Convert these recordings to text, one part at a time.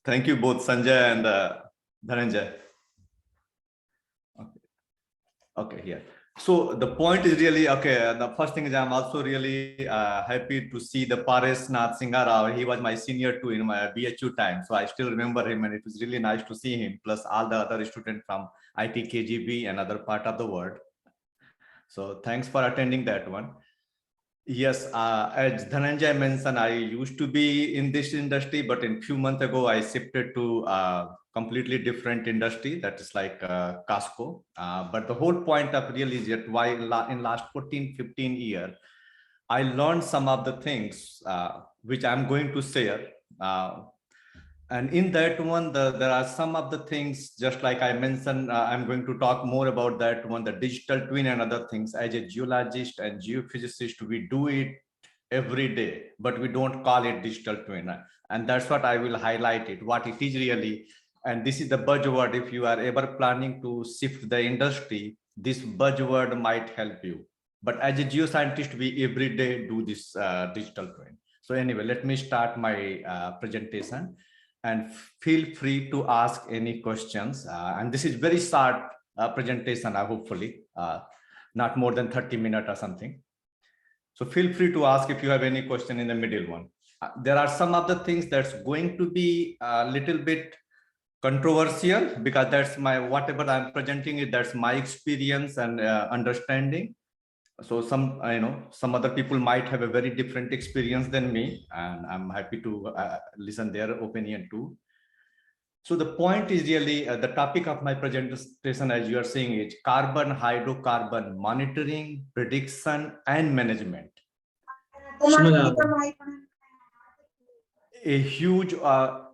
Thank you both, Sanjay and Dhananjay. Okay. Okay, yeah. So the point is really, okay, the first thing is I'm also really happy to see the Paresh Nath Singarao. He was my senior too in my BHU time. So I still remember him and it was really nice to see him, plus all the other students from ITKGB and other part of the world. So thanks for attending that one. Yes, as Dhananjay mentioned, I used to be in this industry, but in few months ago, I shifted to completely different industry that is like Casco. But the whole point of really is that why in last 14, 15 years, I learned some of the things which I'm going to share. And in that one, there are some of the things, just like I mentioned, I'm going to talk more about that one, the digital twin and other things. As a geologist and geophysicist, we do it every day, but we don't call it digital twin. And that's what I will highlight it, what it is really. And this is the buzzword. If you are ever planning to shift the industry, this buzzword might help you. But as a geoscientist, we every day do this digital twin. So anyway, let me start my presentation and feel free to ask any questions. And this is very short presentation, hopefully, not more than 30 minutes or something. So feel free to ask if you have any question in the middle one. There are some of the things that's going to be a little bit controversial because that's my, whatever I'm presenting it, that's my experience and understanding. So some, some other people might have a very different experience than me, and I'm happy to listen their opinion too. So the point is really the topic of my presentation, as you are saying, is carbon hydrocarbon monitoring, prediction, and management. A huge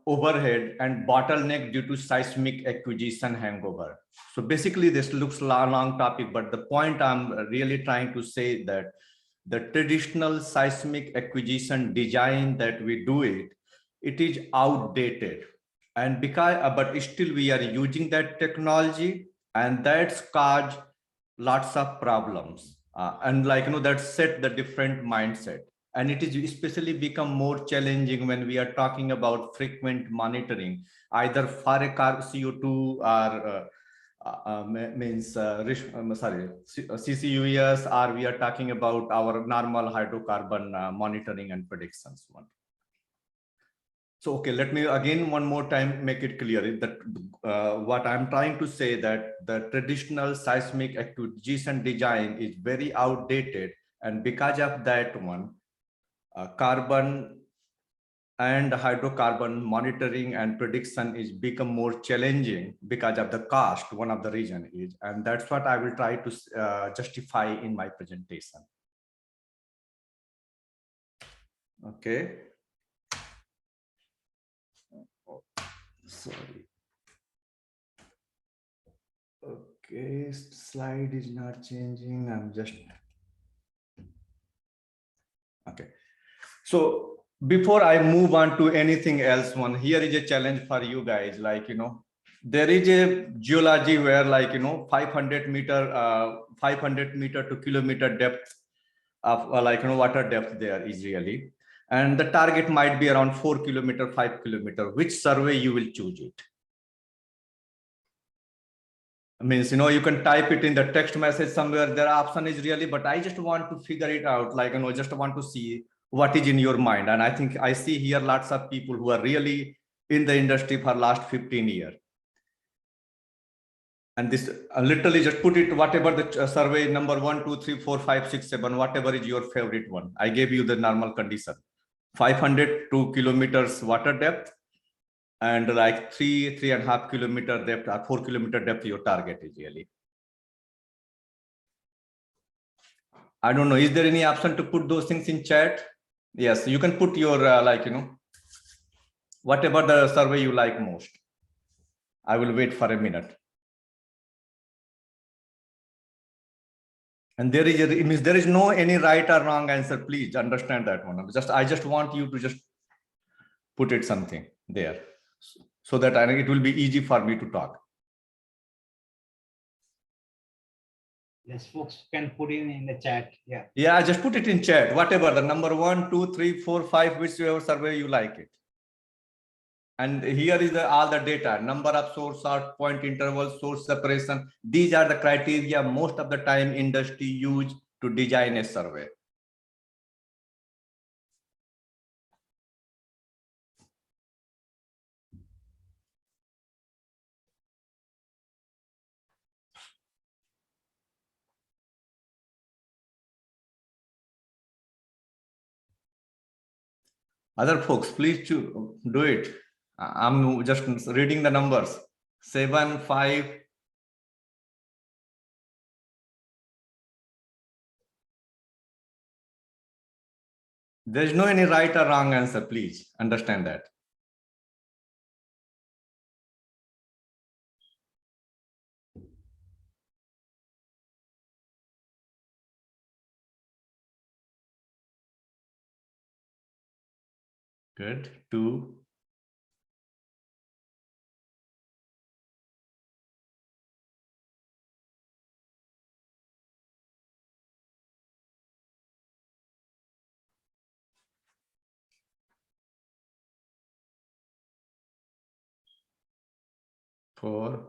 overhead and bottleneck due to seismic acquisition hangover. So basically this looks long topic, but the point I'm really trying to say that the traditional seismic acquisition design that we do it is outdated. And because, but still we are using that technology, and that's caused lots of problems. And that set the different mindset. And it is especially become more challenging when we are talking about frequent monitoring, either for a CO2 or CCUS, or we are talking about our normal hydrocarbon monitoring and predictions one. So, okay, let me again one more time make it clear that what I'm trying to say that the traditional seismic acquisition design is very outdated, and because of that one, carbon and hydrocarbon monitoring and prediction is become more challenging because of the cost. One of the reason is, and that's what I will try to justify in my presentation. Okay. Sorry. Okay, slide is not changing. I'm just okay. So before I move on to anything else, one here is a challenge for you guys. Like there is a geology where 500 meter to kilometer depth of water depth there is really, and the target might be around 4 kilometer, 5 kilometer. Which survey you will choose it? Means you can type it in the text message somewhere. Their option is really, but I just want to figure it out. Just want to see what is in your mind. And I think I see here lots of people who are really in the industry for last 15 years. And this literally just put it whatever the survey number 1, 2, 3, 4, 5, 6, 7, whatever is your favorite one. I gave you the normal condition: 502 kilometers water depth, and like 3.5 kilometer depth, 4 kilometer depth your target is really. I don't know, is there any option to put those things in chat? Yes, you can put your whatever the survey you like most. I will wait for a minute. And there is no any right or wrong answer. Please understand that one. I just want you to just put it something there so that it will be easy for me to talk. Yes, folks can put in the chat. Yeah. Yeah, just put it in chat. Whatever the number 1, 2, 3, 4, 5, whichever survey you like it. And here is all the data, number of source, sort, point interval, source separation. These are the criteria most of the time industry use to design a survey. Other folks, please do it. I'm just reading the numbers. 7, 5. There's no any right or wrong answer, please understand that. Good. 2. Four.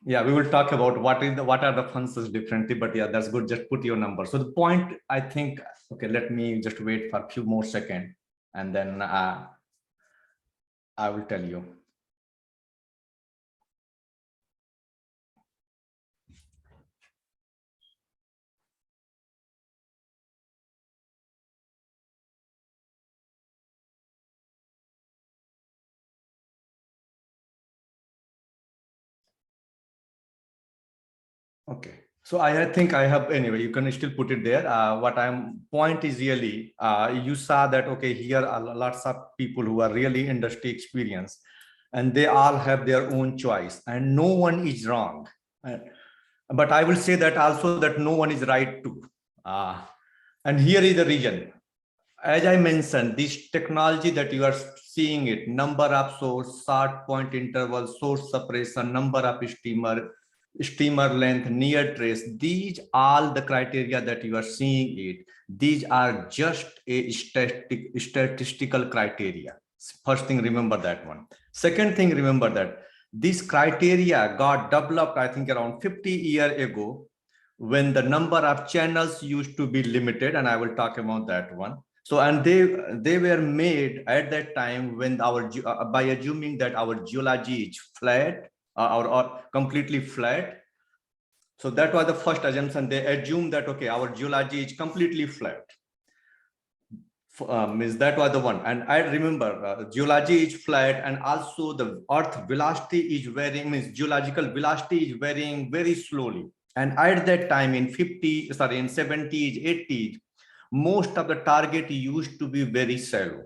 Yeah, we will talk about what are the functions differently, but yeah, that's good. Just put your number. So the point, I think, okay, let me just wait for a few more seconds and then I will tell you. Okay, so I think I have, anyway, you can still put it there. What I'm point is really, you saw that, okay, here are lots of people who are really industry experienced and they all have their own choice and no one is wrong. But I will say that also that no one is right too. And here is the reason. As I mentioned, this technology that you are seeing it, number of source, sort point interval, source separation, number of streamer length, near trace, these all the criteria that you are seeing it, these are just a statistical criteria. First thing, remember that one. Second thing, remember that this criteria got developed, I think around 50 years ago, when the number of channels used to be limited, and I will talk about that one. So, and they were made at that time when our by assuming that our geology is flat or completely flat. So that was the first assumption. They assumed that, okay, our geology is completely flat. Means that was the one. And I remember geology is flat and also the earth velocity is varying, means geological velocity is varying very slowly. And at that time in 70s, 80s, most of the target used to be very shallow.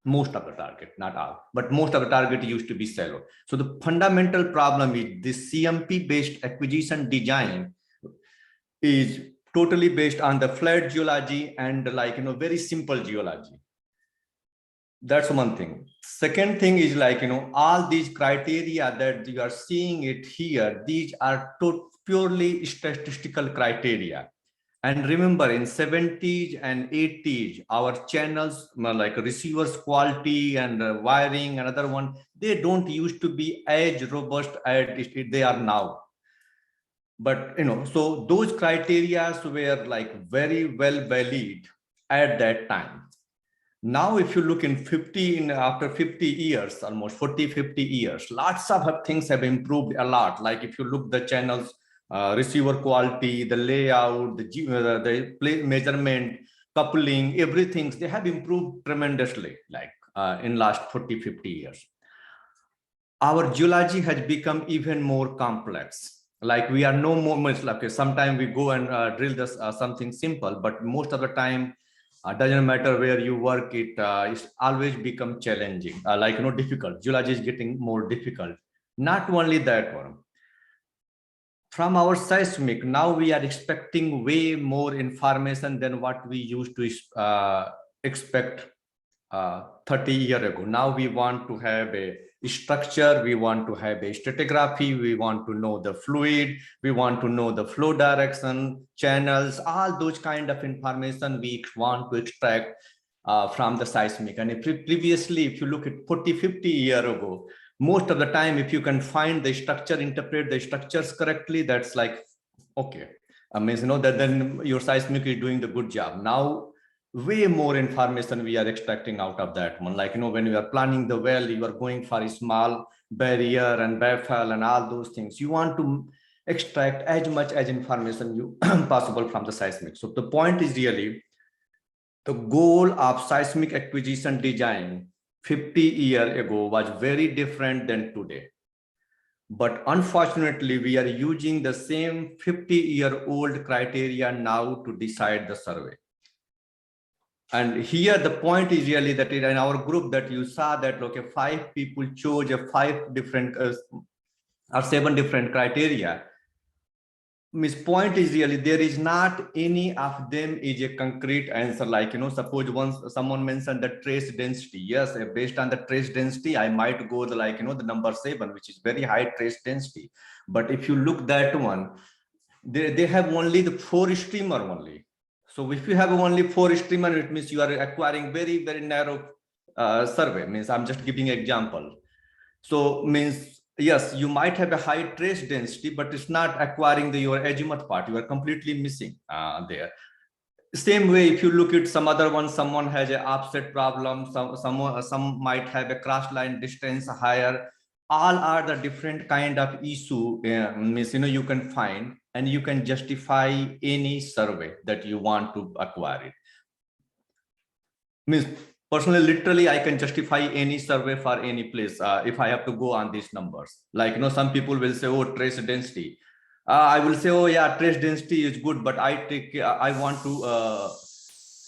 Most of the target, not all, but most of the target used to be shallow. So the fundamental problem is this CMP based acquisition design is totally based on the flat geology and very simple geology. That's one thing. Second thing is all these criteria that you are seeing it here, these are purely statistical criteria. And remember, in 70s and 80s, our channels like receivers quality and wiring, another one, they don't used to be as robust as they are now. But so those criteria were like very well valid at that time. Now, if you look after 50 years, almost 40, 50 years, lots of things have improved a lot. Like if you look the channels, receiver quality, the layout, the measurement, coupling, everything, they have improved tremendously, in last 40, 50 years. Our geology has become even more complex. Like we are no more much like sometimes we go and drill this something simple, but most of the time doesn't matter where you work, it's always become challenging, difficult. Geology is getting more difficult. Not only that one, from our seismic, now we are expecting way more information than what we used to expect 30 years ago. Now we want to have a structure, we want to have a stratigraphy, we want to know the fluid, we want to know the flow direction, channels, all those kind of information we want to extract from the seismic. And if previously, if you look at 40, 50 years ago, most of the time, if you can find the structure, interpret the structures correctly, that's like, okay. Means, that then your seismic is doing the good job. Now, way more information we are extracting out of that one. Like, when you are planning the well, you are going for a small barrier and baffle and all those things. You want to extract as much as information you possible from the seismic. So the point is really, the goal of seismic acquisition design 50 years ago was very different than today. But unfortunately, we are using the same 50-year-old criteria now to decide the survey. And here the point is really that in our group that you saw that, okay, 5 people chose a 5 different or 7 different criteria. Miss point is really there is not any of them is a concrete answer. Like, suppose once someone mentioned the trace density. Yes, based on the trace density, I might go the the number 7, which is very high trace density. But if you look that one, they have only the 4 streamer only. So if you have only 4 streamer, it means you are acquiring very, very narrow survey. Means I'm just giving an example. So means, yes, you might have a high trace density, but it's not acquiring your azimuth part. You are completely missing there. Same way, if you look at some other one, someone has an offset problem, some might have a cross line distance higher. All are the different kind of issue means, you can find, and you can justify any survey that you want to acquire it. Means personally, literally, I can justify any survey for any place if I have to go on these numbers. Like, some people will say, oh, trace density. I will say, oh yeah, trace density is good, but I want to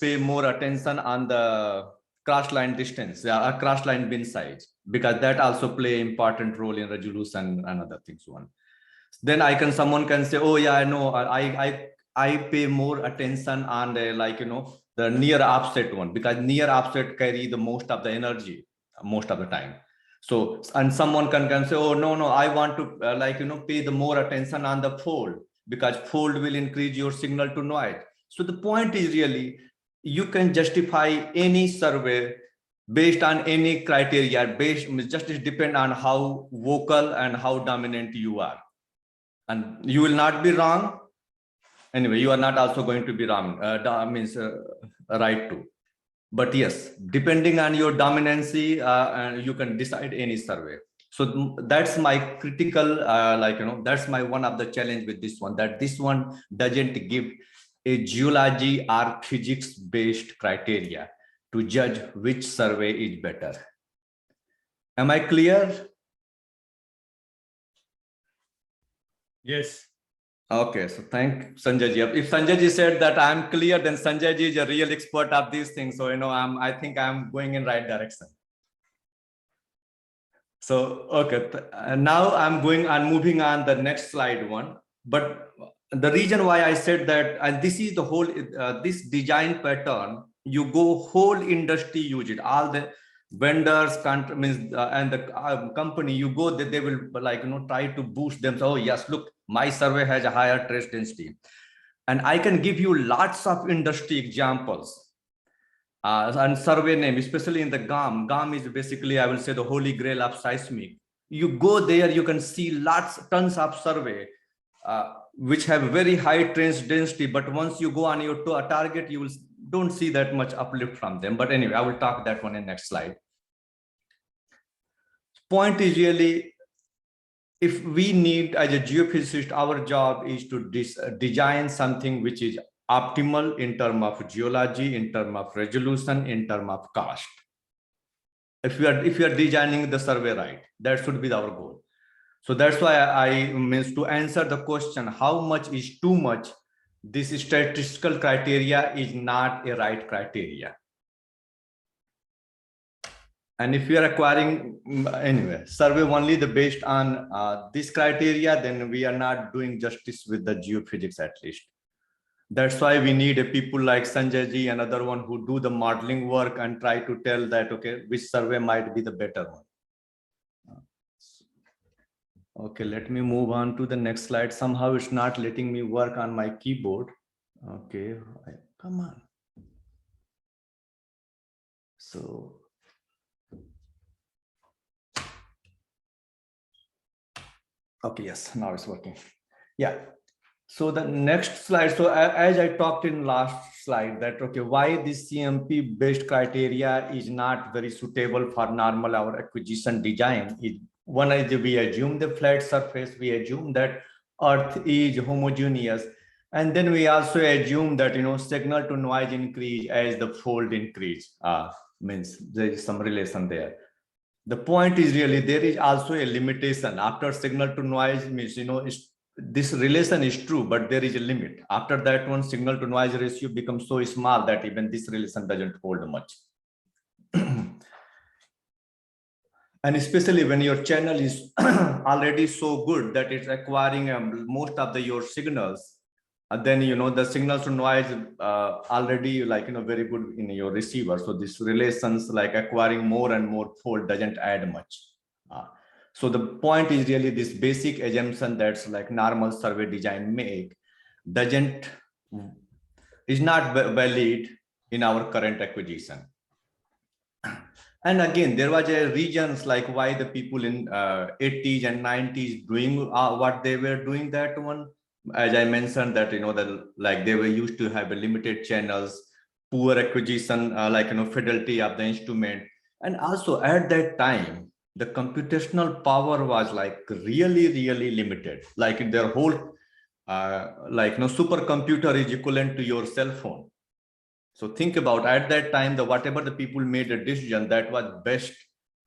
pay more attention on the cross line distance, cross line bin size, because that also play important role in resolution and other things. Then someone can say, oh yeah, I know, I pay more attention on the the near offset one, because near offset carry the most of the energy most of the time. So, and someone can say, oh no, I want to pay the more attention on the fold, because fold will increase your signal to noise. So the point is really, you can justify any survey based on any criteria, just depend on how vocal and how dominant you are. And you will not be wrong. Anyway, you are not also going to be wrong, right too. But yes, depending on your dominancy, you can decide any survey. So that's my critical, that's my one of the challenge with this one, that this one doesn't give a geology or physics based criteria to judge which survey is better. Am I clear? Yes. Okay, so thank Sanjay ji. If Sanjay ji said that I'm clear, then Sanjay ji is a real expert of these things. So, I think I'm going in right direction. So, okay, now I'm moving on the next slide one. But the reason why I said that, and this is the whole, this design pattern, you go whole industry use it, all the vendors, and the company, you go that they will try to boost them. So, oh yes, look, my survey has a higher trace density. And I can give you lots of industry examples and survey name, especially in the GAM. GAM is basically, I will say, the holy grail of seismic. You go there, you can see tons of survey which have very high trace density, but once you go on your target, you don't see that much uplift from them. But anyway, I will talk that one in next slide. Point is really, if we need, as a geophysicist, our job is to design something which is optimal in terms of geology, in terms of resolution, in terms of cost. If you are designing the survey right, that should be our goal. So that's why I means to answer the question, how much is too much? This statistical criteria is not a right criteria. And if you are acquiring, anyway, survey only based on this criteria, then we are not doing justice with the geophysics at least. That's why we need people like Sanjay ji, another one who do the modeling work and try to tell that, okay, which survey might be the better one. Okay, let me move on to the next slide. Somehow it's not letting me work on my keyboard. Okay, come on. So, okay, yes, now it's working. Yeah. So the next slide. So as I talked in last slide that, okay, why this CMP based criteria is not very suitable for normal our acquisition design is one is we assume the flat surface, we assume that earth is homogeneous. And then we also assume that, signal to noise increase as the fold increase, means there is some relation there. The point is really there is also a limitation after signal to noise means, this relation is true, but there is a limit. After that one, signal to noise ratio becomes so small that even this relation doesn't hold much. And especially when your channel is already so good that it's acquiring most of your signals, and then the signals to noise already very good in your receiver. So this relations like acquiring more and more fold doesn't add much. So the point is really this basic assumption that's like normal survey design make is not valid in our current acquisition. And again, there was a reasons like why the people in 80s and 90s doing what they were doing that one. As I mentioned that, that like they were used to have a limited channels, poor acquisition, fidelity of the instrument. And also at that time, the computational power was like really, really limited. Like their whole, supercomputer is equivalent to your cell phone. So think about at that time, whatever the people made a decision that was best.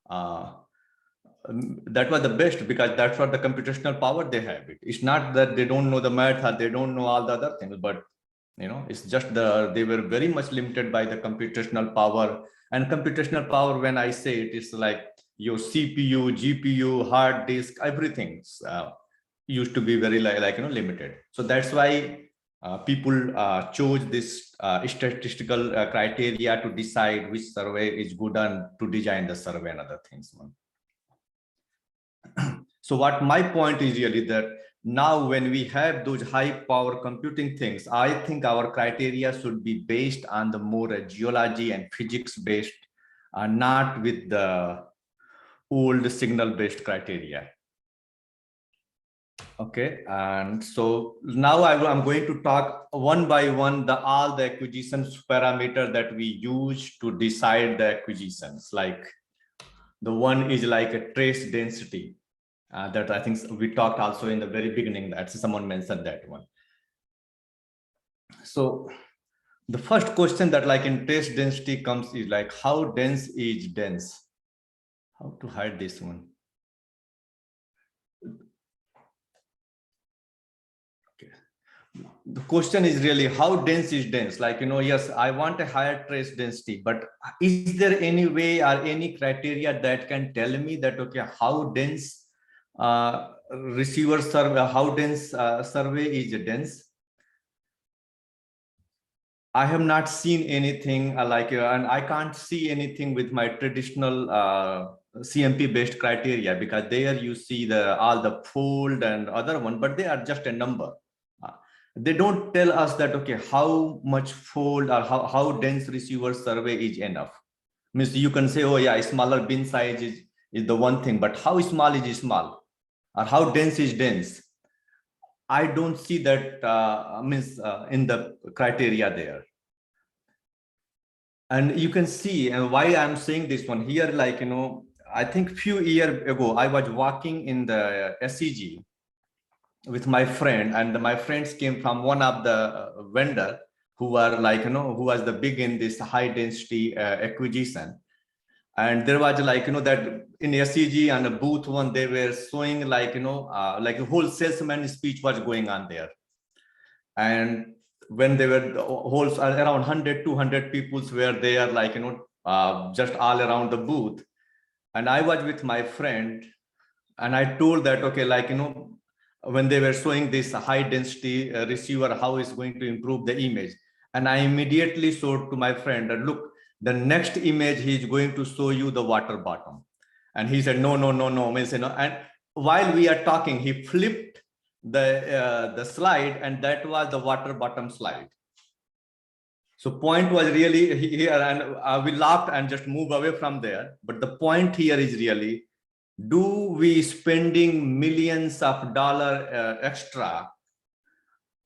That was the best because that's what the computational power they have. It's not that they don't know the math or they don't know all the other things, but it's just they were very much limited by the computational power. And computational power, when I say it, is like your CPU, GPU, hard disk, everything used to be very limited. So that's why people chose this statistical criteria to decide which survey is good and to design the survey and other things. So what my point is really that now when we have those high power computing things, I think our criteria should be based on the more geology and physics based, not with the old signal based criteria. Okay, and so now I'm going to talk one by one all the acquisitions parameter that we use to decide the acquisitions. Like the one is like a trace density that I think we talked also in the very beginning. That someone mentioned that one. So the first question that like in trace density comes is like how dense is dense? How to hide this one? The question is really how dense is dense. Like, yes, I want a higher trace density, but is there any way or any criteria that can tell me that, okay, how dense receiver survey, how dense survey is dense? I have not seen anything and I can't see anything with my traditional CMP based criteria, because there you see all the fold and other one, but they are just a number. They don't tell us that, okay, how much fold or how dense receiver survey is enough. Means you can say, oh yeah, smaller bin size is the one thing, but how small is small or how dense is dense? I don't see that in the criteria there. And you can see why I'm saying this one here, like, I think few years ago, I was walking in the SEG with my friend, and my friends came from one of the vendor who were like, who was the big in this high density acquisition. And there was like, that in SEG and a booth one, they were showing like, like a whole salesman speech was going on there. And when they were whole around 100, 200 people were there, like, just all around the booth. And I was with my friend and I told that, okay, like, when they were showing this high density receiver, how is going to improve the image. And I immediately showed to my friend that, look, the next image, he is going to show you the water bottom. And he said, no. And while we are talking, he flipped the slide, and that was the water bottom slide. So point was really here, and we laughed and just moved away from there. But the point here is really, do we spending millions of dollars extra,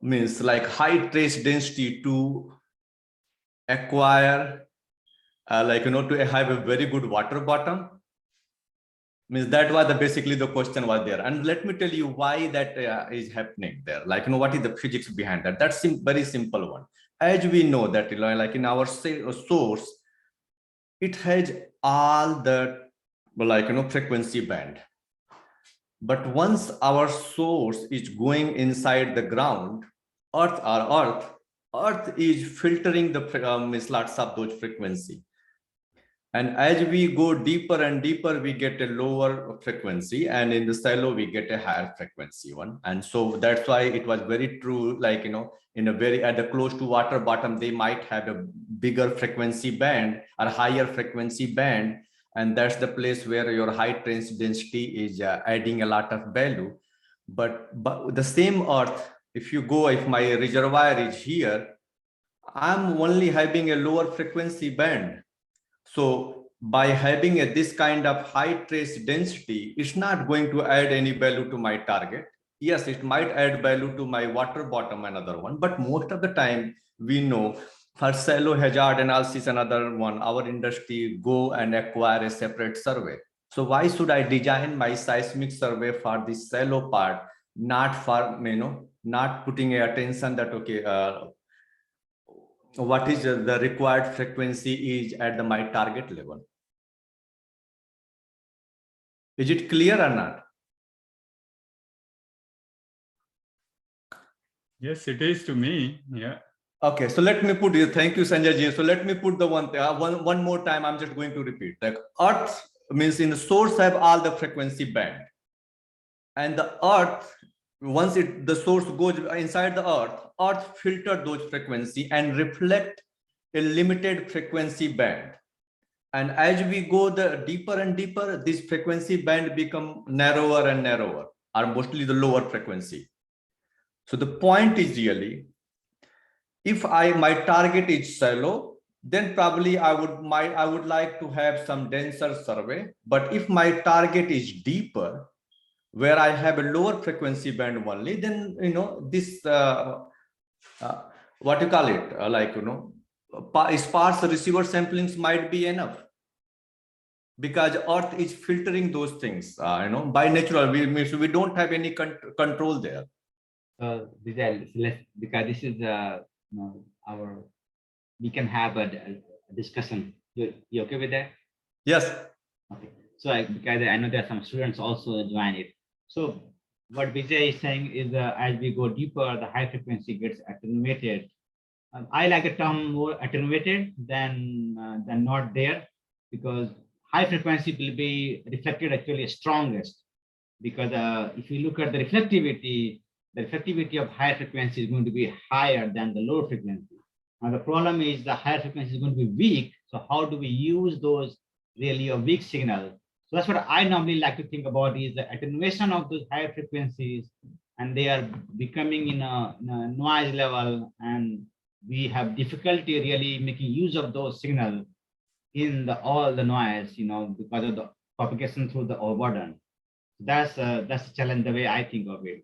means like high trace density, to acquire, to have a very good water bottom? Means that was basically the question was there. And let me tell you why that is happening there. What is the physics behind that? That's very simple one. As we know that, like in our source, it has all the frequency band. But once our source is going inside the ground, Earth is filtering the lots of those frequency. And as we go deeper and deeper, we get a lower frequency, and in the shallow, we get a higher frequency one. And so that's why it was very true, in a very, at the close to water bottom, they might have a bigger frequency band or higher frequency band. And that's the place where your high trace density is adding a lot of value. But the same Earth, if my reservoir is here, I'm only having a lower frequency band. So by having this kind of high trace density, it's not going to add any value to my target. Yes, it might add value to my water bottom, another one, but most of the time we know for shallow hazard analysis, another one, our industry go and acquire a separate survey. So why should I design my seismic survey for the shallow part, not for, not putting attention that, okay, what is the required frequency is at my target level? Is it clear or not? Yes, it is to me. Yeah. Okay, so let me put it. Thank you, Sanjay ji. So let me put the one more time. I'm just going to repeat. Like Earth means in the source have all the frequency band, and the Earth, once the source goes inside the Earth filter those frequency and reflect a limited frequency band. And as we go the deeper and deeper, this frequency band become narrower and narrower, or mostly the lower frequency. So the point is really, if my target is shallow, then probably I would like to have some denser survey. But if my target is deeper, where I have a lower frequency band only, then this what you call it, sparse receiver samplings might be enough, because Earth is filtering those things by natural. We don't have any control there. Vijay, because this is we can have a discussion. You okay with that? Yes. Okay. So because I know there are some students also join it. So what Vijay is saying is as we go deeper, the high frequency gets attenuated. I like the term more attenuated than not there, because high frequency will be reflected actually strongest. Because if you look at the reflectivity of higher frequency is going to be higher than the lower frequency. Now the problem is the higher frequency is going to be weak. So how do we use those really a weak signal? So that's what I normally like to think about, is the attenuation of those higher frequencies, and they are becoming in a noise level, and we have difficulty really making use of those signals in all the noise, because of the propagation through the overburden. That's the challenge, the way I think of it.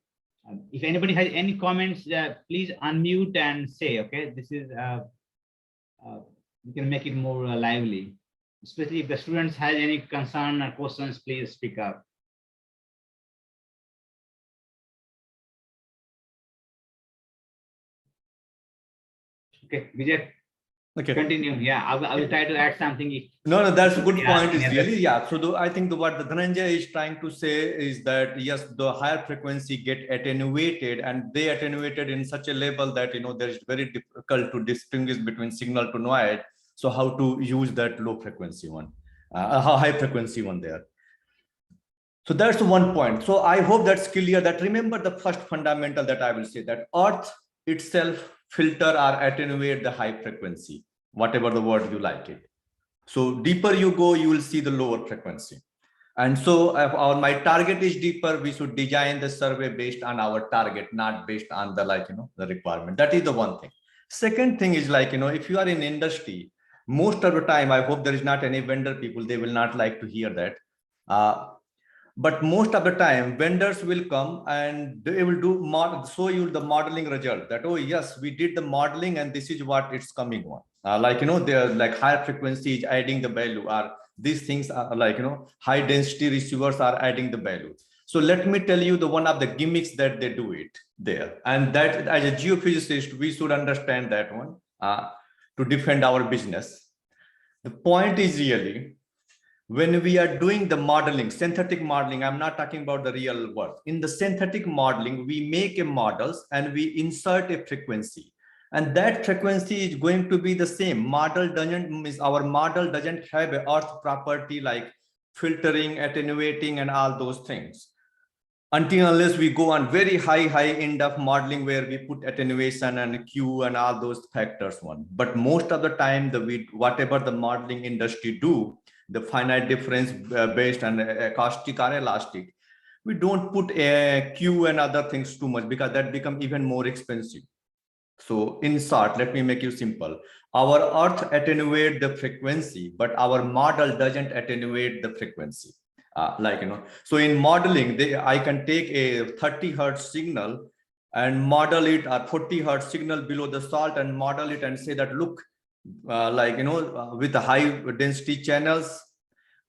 If anybody has any comments, please unmute and say, okay, this is, we can make it more lively. Especially if the students have any concern or questions, please speak up. Okay, Vijay, Okay. continue. Yeah, I will try to add something. No, that's a good point. Is really, yeah. So I think what the Dhananjay is trying to say is that yes, the higher frequency get attenuated, and they attenuated in such a level that there is very difficult to distinguish between signal to noise. So how to use that low frequency one, high frequency one there. So that's one point. So I hope that's clear. That remember the first fundamental that I will say, that Earth itself filter or attenuate the high frequency, whatever the word you like it. So deeper you go, you will see the lower frequency. And so if my target is deeper, we should design the survey based on our target, not based on the the requirement. That is the one thing. Second thing is if you are in industry, most of the time, I hope there is not any vendor people, they will not like to hear that. But most of the time vendors will come and they will show you the modeling result that, oh yes, we did the modeling and this is what it's coming on. They're like higher frequency is adding the value, or these things are high density receivers are adding the value. So let me tell you the one of the gimmicks that they do it there, and that as a geophysicist we should understand that one to defend our business. The point is really, when we are doing the modeling, synthetic modeling, I'm not talking about the real world. In the synthetic modeling, we make a models and we insert a frequency. And that frequency is going to be the same. Our model doesn't have an earth property like filtering, attenuating, and all those things. Until unless we go on very high end of modeling where we put attenuation and Q and all those factors one. But most of the time, whatever the modeling industry do, the finite difference based on acoustic or elastic, we don't put a Q and other things too much because that become even more expensive. So in short, let me make you simple. Our earth attenuate the frequency, but our model doesn't attenuate the frequency. So in modeling, I can take a 30 hertz signal and model it, or 40 hertz signal below the salt, and model it and say that, look, with the high density channels,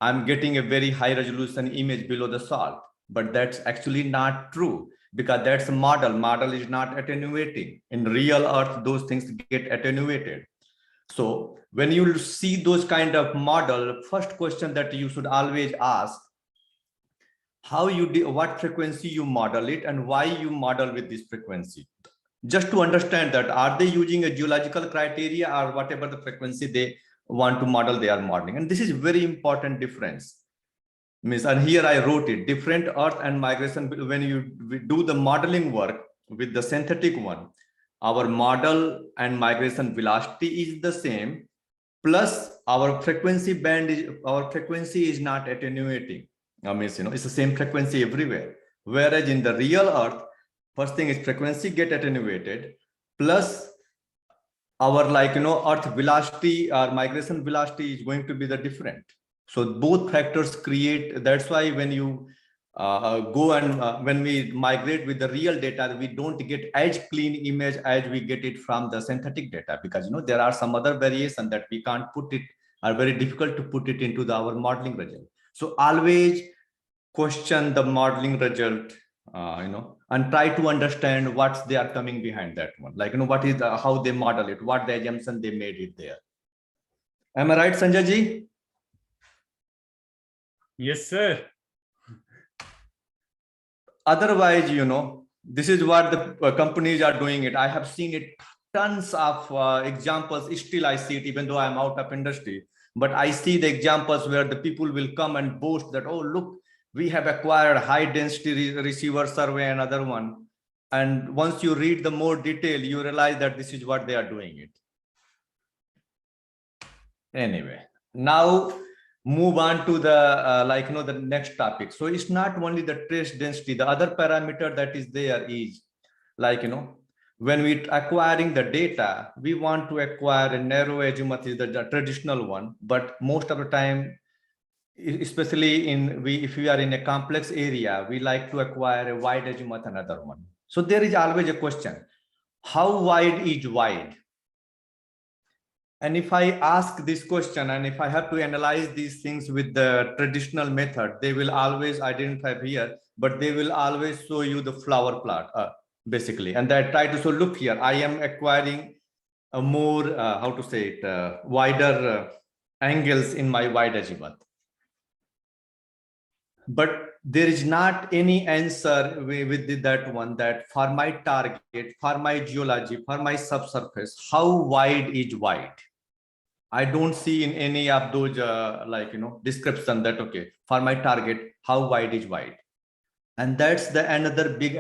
I'm getting a very high resolution image below the salt. But that's actually not true, because that's a model is not attenuating. In real earth, those things get attenuated. So when you see those kind of model, first question that you should always ask, what frequency you model it and why you model with this frequency. Just to understand that, are they using a geological criteria or whatever the frequency they want to model, they are modeling. And this is very important difference. And here I wrote it, different earth and migration. When you do the modeling work with the synthetic one, our model and migration velocity is the same, plus our frequency band is not attenuating. It's the same frequency everywhere. Whereas in the real earth, first thing is frequency get attenuated, plus our earth velocity or migration velocity is going to be the different. So both factors create. That's why when you when we migrate with the real data, we don't get as clean image as we get it from the synthetic data, because there are some other variation that we can't put it, are very difficult to put it into our modeling result. So always question the modeling result, and try to understand what they are coming behind that one. What is how they model it, what the assumption they made it there. Am I right, Sanjay ji? Yes, sir. Otherwise, this is what the companies are doing it. I have seen it, tons of examples. Still, I see it, even though I'm out of industry. But I see the examples where the people will come and boast that, oh, look, we have acquired high density receiver survey, another one. And once you read the more detail, you realize that this is what they are doing it. Anyway, now move on to the the next topic. So it's not only the trace density, the other parameter that is there is when we acquiring the data, we want to acquire a narrow azimuth, is the traditional one, but most of the time, especially if we are in a complex area, we like to acquire a wide azimuth, another one. So there is always a question, how wide is wide? And if I ask this question, and if I have to analyze these things with the traditional method, they will always identify here, but they will always show you the flower plot, basically. And I try to show, look here, I am acquiring a more, wider angles in my wide azimuth. But there is not any answer with that one, that for my target, for my geology, for my subsurface, how wide is wide? I don't see in any of those description that, okay, for my target, how wide is wide? And that's the another big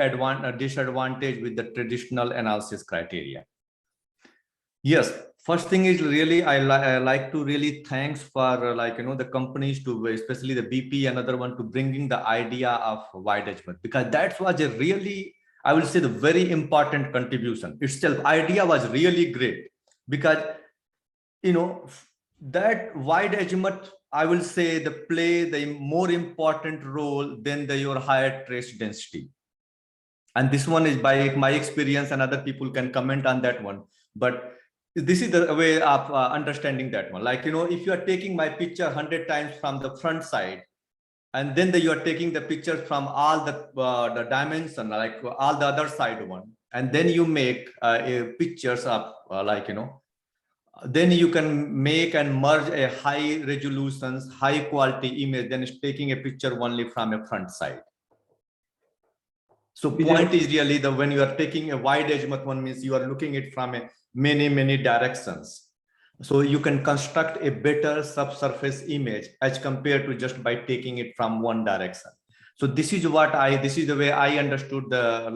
disadvantage with the traditional analysis criteria. Yes, First thing is really I like to really thanks for like the companies to especially the BP another one to bringing the idea of wide azimuth, because that was a really, I will say, the very important contribution itself. Idea was really great because that wide azimuth, I will say, the play the more important role than your higher trace density. And this one is by my experience, and other people can comment on that one, but this is the way of understanding that one. Like if you are taking my picture 100 times from the front side, and then you are taking the pictures from all the dimension, like all the other side one, and then you make pictures of then you can make and merge a high resolutions, high quality image, then it's taking a picture only from a front side. So point is really the when you are taking a wide azimuth one means you are looking it from a many directions. So you can construct a better subsurface image as compared to just by taking it from one direction. So this is the way I understood the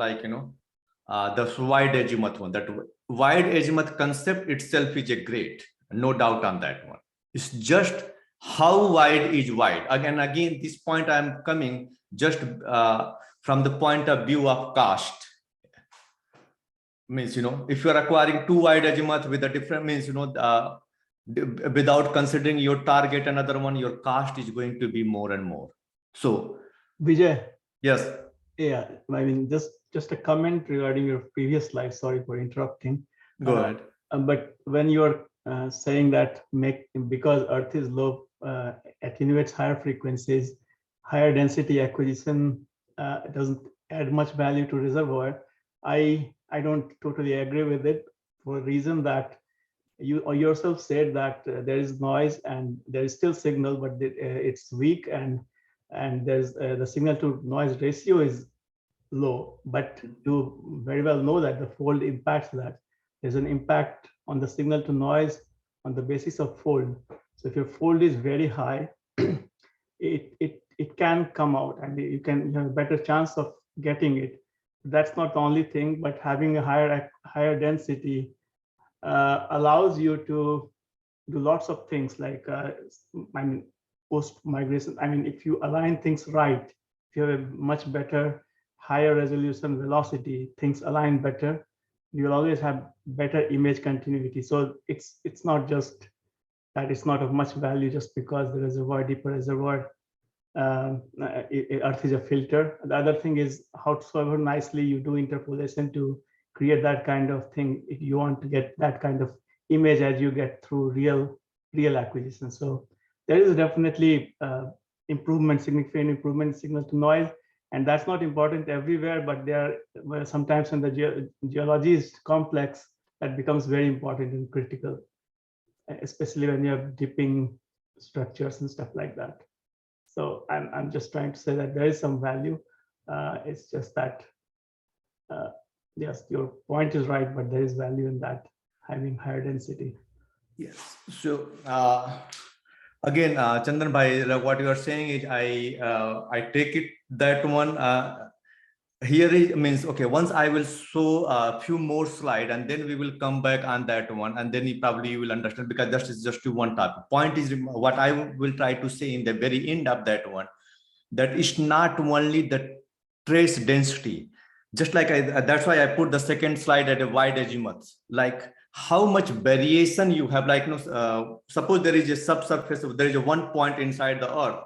the wide azimuth one. That wide azimuth concept itself is a great, no doubt on that one. It's just how wide is wide. Again, this point I'm coming just from the point of view of cost. Means if you are acquiring too wide azimuth with a different means without considering your target, another one, your cost is going to be more and more. So Vijay, yes, yeah, I mean just a comment regarding your previous slide. Sorry for interrupting. go ahead. But when you're saying that because Earth is low, attenuates higher frequencies, higher density acquisition doesn't add much value to reservoir. I don't totally agree with it, for a reason that you yourself said that there is noise and there is still signal, but it's weak, and there's the signal to noise ratio is low. But you very well know that the fold impacts that. There's an impact on the signal to noise on the basis of fold. So if your fold is very high, it can come out, and you have a better chance of getting it. That's not the only thing, but having a higher density allows you to do lots of things, like I mean, post migration. I mean, if you align things right, if you have a much better higher resolution velocity, things align better, you'll always have better image continuity. So it's not just that it's not of much value just because the reservoir, deeper reservoir, Earth is a filter. The other thing is however nicely you do interpolation to create that kind of thing, if you want to get that kind of image as you get through real acquisition. So there is definitely significant improvement in signal to noise, and that's not important everywhere, but there are sometimes when the geology is complex, that becomes very important and critical, especially when you have dipping structures and stuff like that. So I'm just trying to say that there is some value. It's just that, yes, your point is right, but there is value in that, having higher density. Yes. So again, Chandan bhai, what you are saying is I take it that one. Here it means, okay, once I will show a few more slides, and then we will come back on that one, and then you will understand, because that is just one topic. Point is what I will try to say in the very end of that one, that it's not only the trace density, just like that's why I put the second slide at a wide azimuth, like how much variation you have. Like suppose there is a subsurface, there is a one point inside the earth,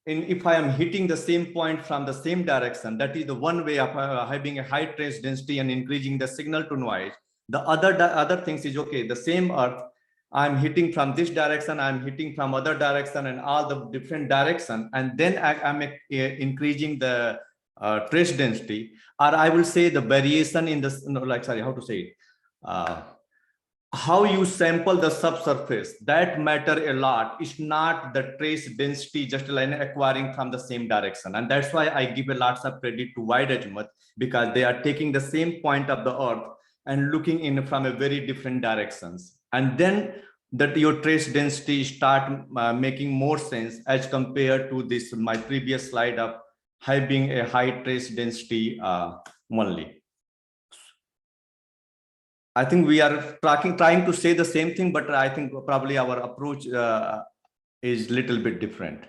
and if I am hitting the same point from the same direction, that is the one way of having a high trace density and increasing the signal to noise. The other things is, okay, the same earth, I'm hitting from this direction, I'm hitting from other direction, and all the different direction, and then I'm increasing the trace density, or I will say the variation in this, how to say it, how you sample the subsurface, that matter a lot. It's not the trace density just like acquiring from the same direction. And that's why I give a lots of credit to wide azimuth, because they are taking the same point of the earth and looking in from a very different directions. And then that your trace density start making more sense as compared to this, my previous slide of having a high trace density only. I think we are trying to say the same thing, but I think probably our approach is little bit different.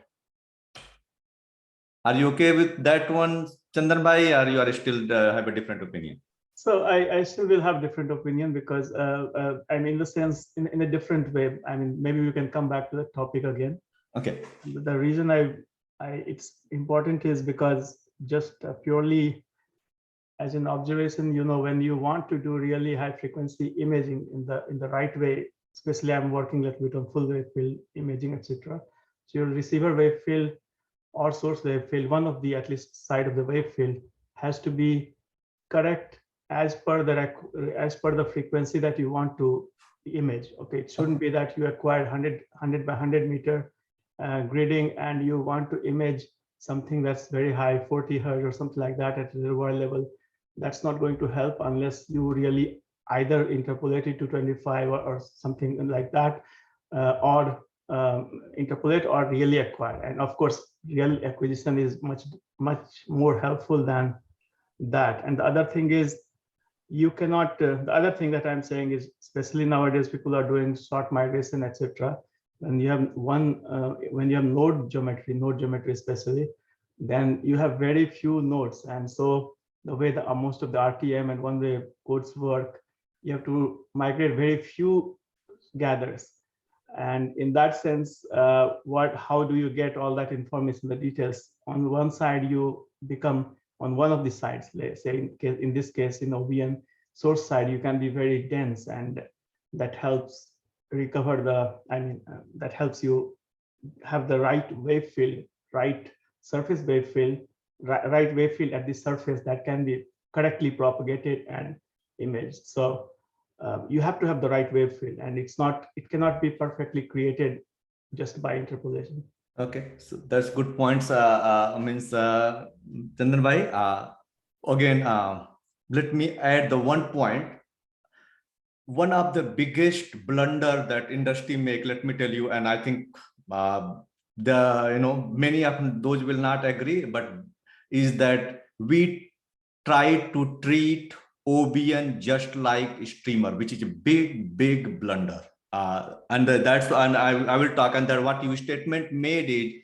Are you okay with that one, Chandan Bhai, or you are still have a different opinion? So I still will have different opinion because I mean, in the sense, in a different way. I mean, maybe we can come back to the topic again. Okay. The reason it's important is because just purely as an observation, you know, when you want to do really high frequency imaging in the right way, especially I'm working a little bit on full wave field imaging, etc. So your receiver wave field or source wave field, one of the at least side of the wave field has to be correct as per the frequency that you want to image. Okay, it shouldn't be that you acquire 100 by 100 meter grading and you want to image something that's very high, 40 hertz or something like that at the reservoir level. That's not going to help unless you really either interpolate it to 25 or something like that, or interpolate or really acquire. And of course, real acquisition is much more helpful than that. And the other thing is, you cannot. The other thing that I'm saying is, especially nowadays, people are doing short migration, etc. When you have when you have node geometry especially, then you have very few nodes, and so the way most of the RTM and one-way codes work, you have to migrate very few gathers. And in that sense, how do you get all that information, the details? On one side, you become on one of the sides, let's say in this case, in OBN source side, you can be very dense, and that helps recover that helps you have the right wave field, right surface wave field, right wave field at the surface that can be correctly propagated and imaged. So you have to have the right wave field, and it cannot be perfectly created just by interpolation. Okay, so that's good points. Chandan Bhai, again, let me add the one point. One of the biggest blunder that industry make, let me tell you, and I think many of those will not agree, but is that we try to treat OBN just like streamer, which is a big blunder. And I will talk, and that what your statement made it.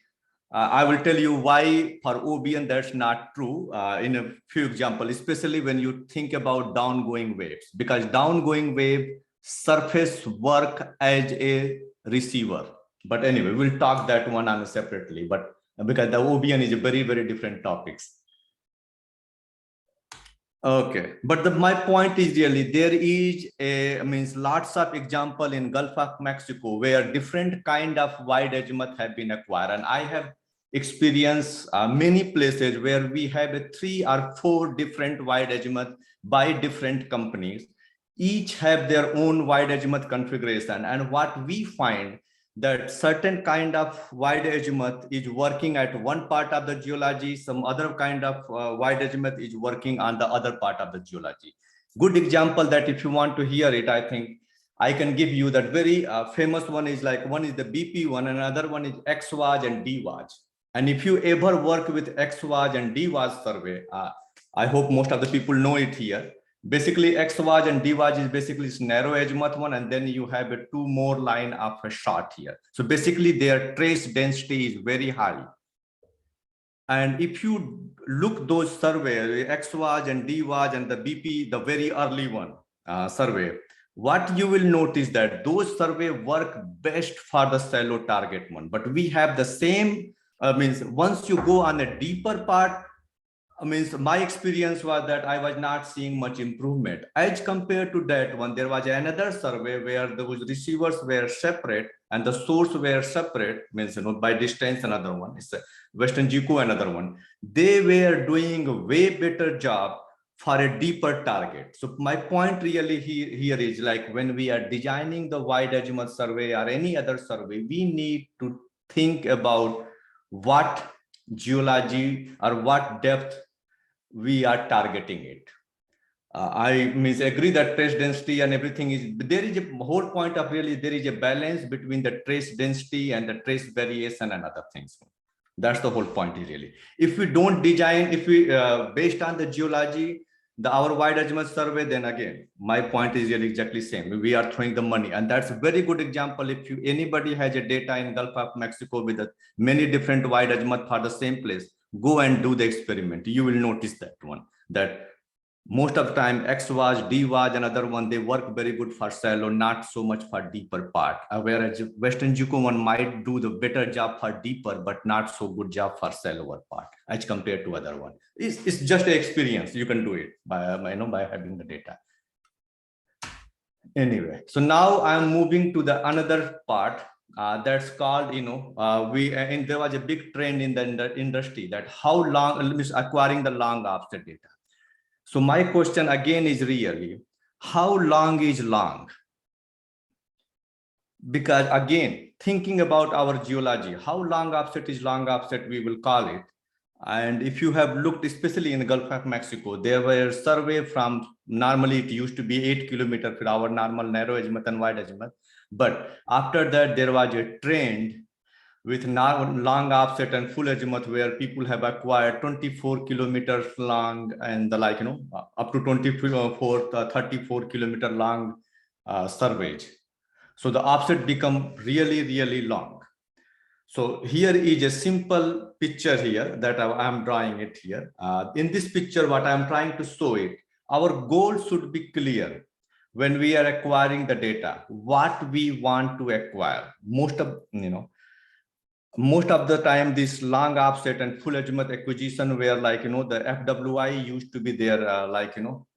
I will tell you why for OBN that's not true in a few examples, especially when you think about downgoing waves, because downgoing wave surface work as a receiver. But anyway, we'll talk that one on separately, but because the OBN is a very different topics. Okay, but my point is really there is lots of example in Gulf of Mexico where different kind of wide azimuth have been acquired, and I have experienced many places where we have 3 or 4 different wide azimuth by different companies. Each have their own wide azimuth configuration, and what we find that certain kind of wide azimuth is working at one part of the geology, some other kind of wide azimuth is working on the other part of the geology. Good example that if you want to hear it, I think I can give you that very famous one is like, one is the BP one, and another one is XWAJ and DWAJ. And if you ever work with XWAJ and DWAJ survey, I hope most of the people know it here. Basically, XWAJ and DWAJ is basically this narrow azimuth one, and then you have 2 more line of a shot here. So basically, their trace density is very high. And if you look those surveys, XWAJ and DWAJ and the BP, the very early one survey, what you will notice that those survey work best for the shallow target one. But we have the same. Once you go on a deeper part, my experience was that I was not seeing much improvement. As compared to that one, there was another survey where those receivers were separate and the source were separate, by distance. Another one is Western GECO, another one. They were doing a way better job for a deeper target. So my point really here is like, when we are designing the wide azimuth survey or any other survey, we need to think about what geology or what depth we are targeting it. I agree that trace density and everything is, there is a whole point of really, there is a balance between the trace density and the trace variation and other things. That's the whole point really. If we don't design, if we based on the geology, our wide azimuth survey, then again, my point is really exactly same. We are throwing the money, and that's a very good example. If anybody has a data in Gulf of Mexico with many different wide azimuth for the same place, go and do the experiment. You will notice that one, that most of the time XWAS, DWAS, and other one, they work very good for shallow, not so much for deeper part. Whereas Western JUCO one might do the better job for deeper, but not so good job for shallower part as compared to other one. It's just an experience. You can do it by by having the data. Anyway, so now I'm moving to the another part that's called, there was a big trend in the industry that how long acquiring the long offset data. So my question again is really, how long is long? Because again, thinking about our geology, how long offset is long offset, we will call it. And if you have looked, especially in the Gulf of Mexico, there were survey from, normally it used to be 8 kilometers for our normal narrow azimuth and wide azimuth. But after that, there was a trend with long offset and full azimuth where people have acquired 24 kilometers long and up to 34 kilometer long surveys. So the offset become really, really long. So here is a simple picture here that I'm drawing it here. In this picture, what I'm trying to show it, our goal should be clear when we are acquiring the data, what we want to acquire. Most of the time, this long offset and full azimuth acquisition where the FWI used to be their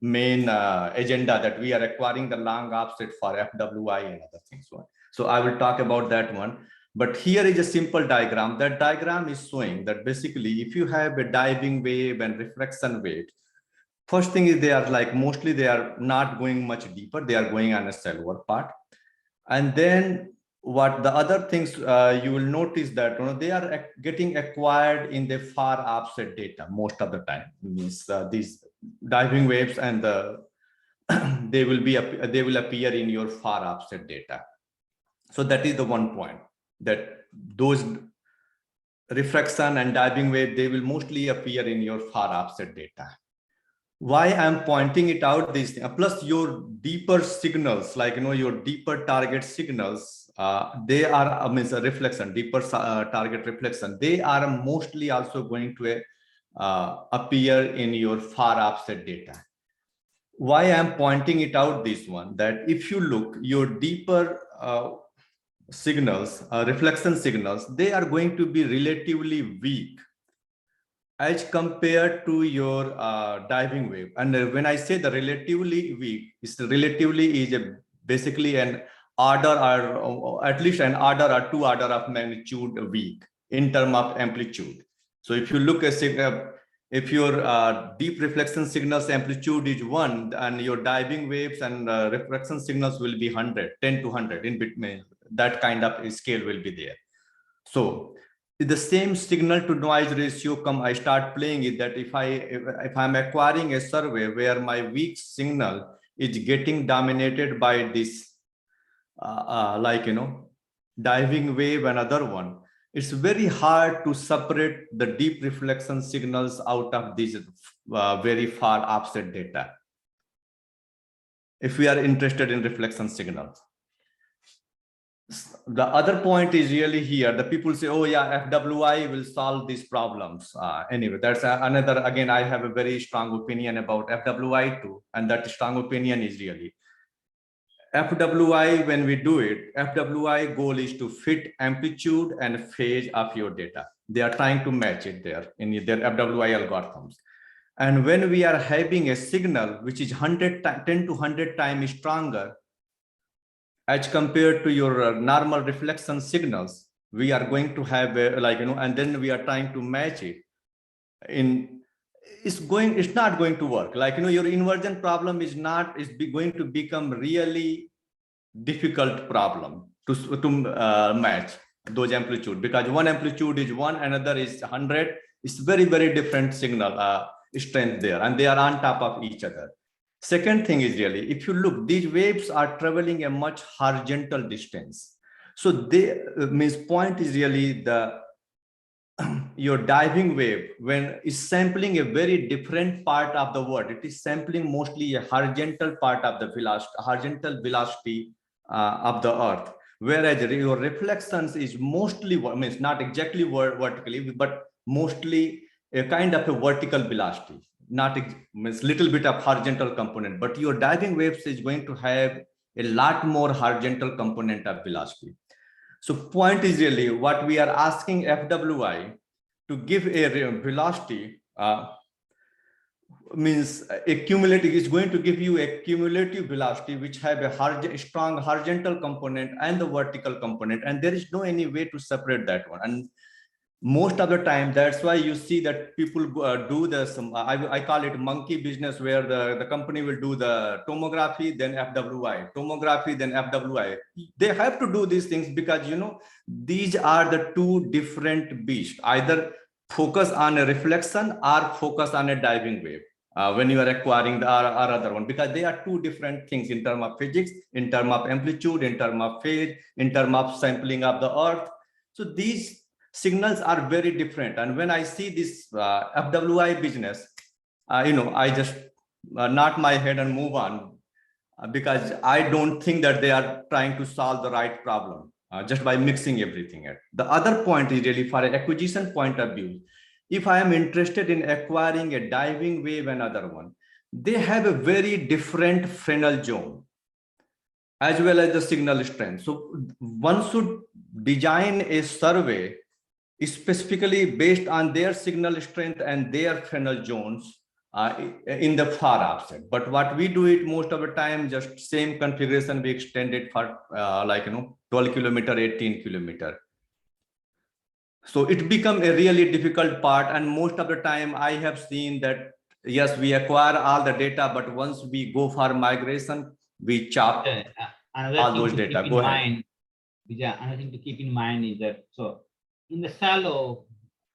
main agenda, that we are acquiring the long offset for FWI and other things. So I will talk about that one. But here is a simple diagram. That diagram is showing that basically if you have a diving wave and refraction wave, first thing is they are mostly they are not going much deeper. They are going on a shallower part. And then what the other things you will notice that they are getting acquired in the far offset data most of the time. Means these diving waves and they will appear in your far offset data. So that is the one point, that those refraction and diving wave, they will mostly appear in your far offset data. Why I'm pointing it out, this plus your deeper signals, your deeper target signals, they are a reflection, deeper target reflection. They are mostly also going to appear in your far offset data. Why I'm pointing it out, this one, that if you look, your deeper signals, reflection signals, they are going to be relatively weak as compared to your diving wave. And when I say the relatively weak, it's relatively is basically an order or at least an order or two order of magnitude weak in terms of amplitude. So if you look at if your deep reflection signals amplitude is 1 and your diving waves and refraction signals will be 100, 10 to 100 in between, that kind of scale will be there. So the same signal to noise ratio I start playing it, that if I'm acquiring a survey where my weak signal is getting dominated by this diving wave and other one, it's very hard to separate the deep reflection signals out of these very far offset data if we are interested in reflection signals. The other point is really here, the people say, oh yeah, FWI will solve these problems. Anyway, that's another, again, I have a very strong opinion about FWI too, and that strong opinion is really FWI. When we do it, FWI goal is to fit amplitude and phase of your data. They are trying to match it there in their FWI algorithms. And when we are having a signal which is 10 to 100 times stronger as compared to your normal reflection signals, we are going to have and then we are trying to match it it's not going to work. Your inversion problem is going to become really difficult problem to match those amplitude, because one amplitude is 1, another is 100. It's very, very different signal strength there, and they are on top of each other. Second thing is really, if you look, these waves are traveling a much horizontal distance. So they means point is really the your diving wave, when is sampling a very different part of the world, it is sampling mostly a horizontal part of the velocity, horizontal velocity of the Earth. Whereas your reflections is mostly, means not exactly vertically, but mostly a kind of a vertical velocity, not means little bit of horizontal component, but your diving waves is going to have a lot more horizontal component of velocity. So point is really what we are asking FWI to give a velocity means a cumulative is going to give you a cumulative velocity which have a strong horizontal component and the vertical component, and there is no any way to separate that one. And most of the time, that's why you see that people do this. I call it monkey business, where the company will do the tomography, then FWI, tomography, then FWI. They have to do these things because, you know, these are the two different beasts. Either focus on a reflection or focus on a diving wave when you are acquiring the other one, because they are two different things in terms of physics, in terms of amplitude, in terms of phase, in terms of sampling of the Earth. So these signals are very different. And when I see this FWI business, you know, I just nod my head and move on because I don't think that they are trying to solve the right problem just by mixing everything. The other point is really for an acquisition point of view. If I am interested in acquiring a diving wave and other one, they have a very different Fresnel zone as well as the signal strength. So one should design a survey specifically based on their signal strength and their Fresnel zones in the far offset. But what we do it most of the time, just same configuration, we extend it for 12 kilometer, 18 kilometer. So it become a really difficult part. And most of the time I have seen that, yes, we acquire all the data, but once we go for migration, we chop all those data. Go ahead. Another thing to keep in mind is that, so in the shallow,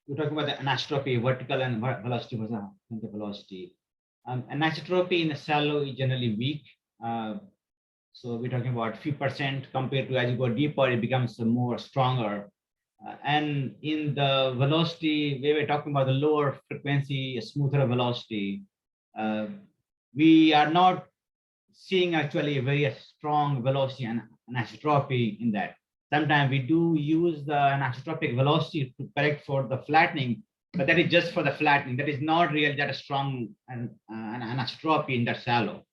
we're talking about the anisotropy, vertical and velocity versus horizontal velocity. Anisotropy in the shallow is generally weak. So we're talking about few percent compared to as you go deeper, it becomes more stronger. And in the velocity, we were talking about the lower frequency, smoother velocity. We are not seeing actually a very strong velocity and anisotropy in that. Sometimes we do use the anisotropic velocity to correct for the flattening, but that is just for the flattening. That is not really that strong an anisotropy in that shallow.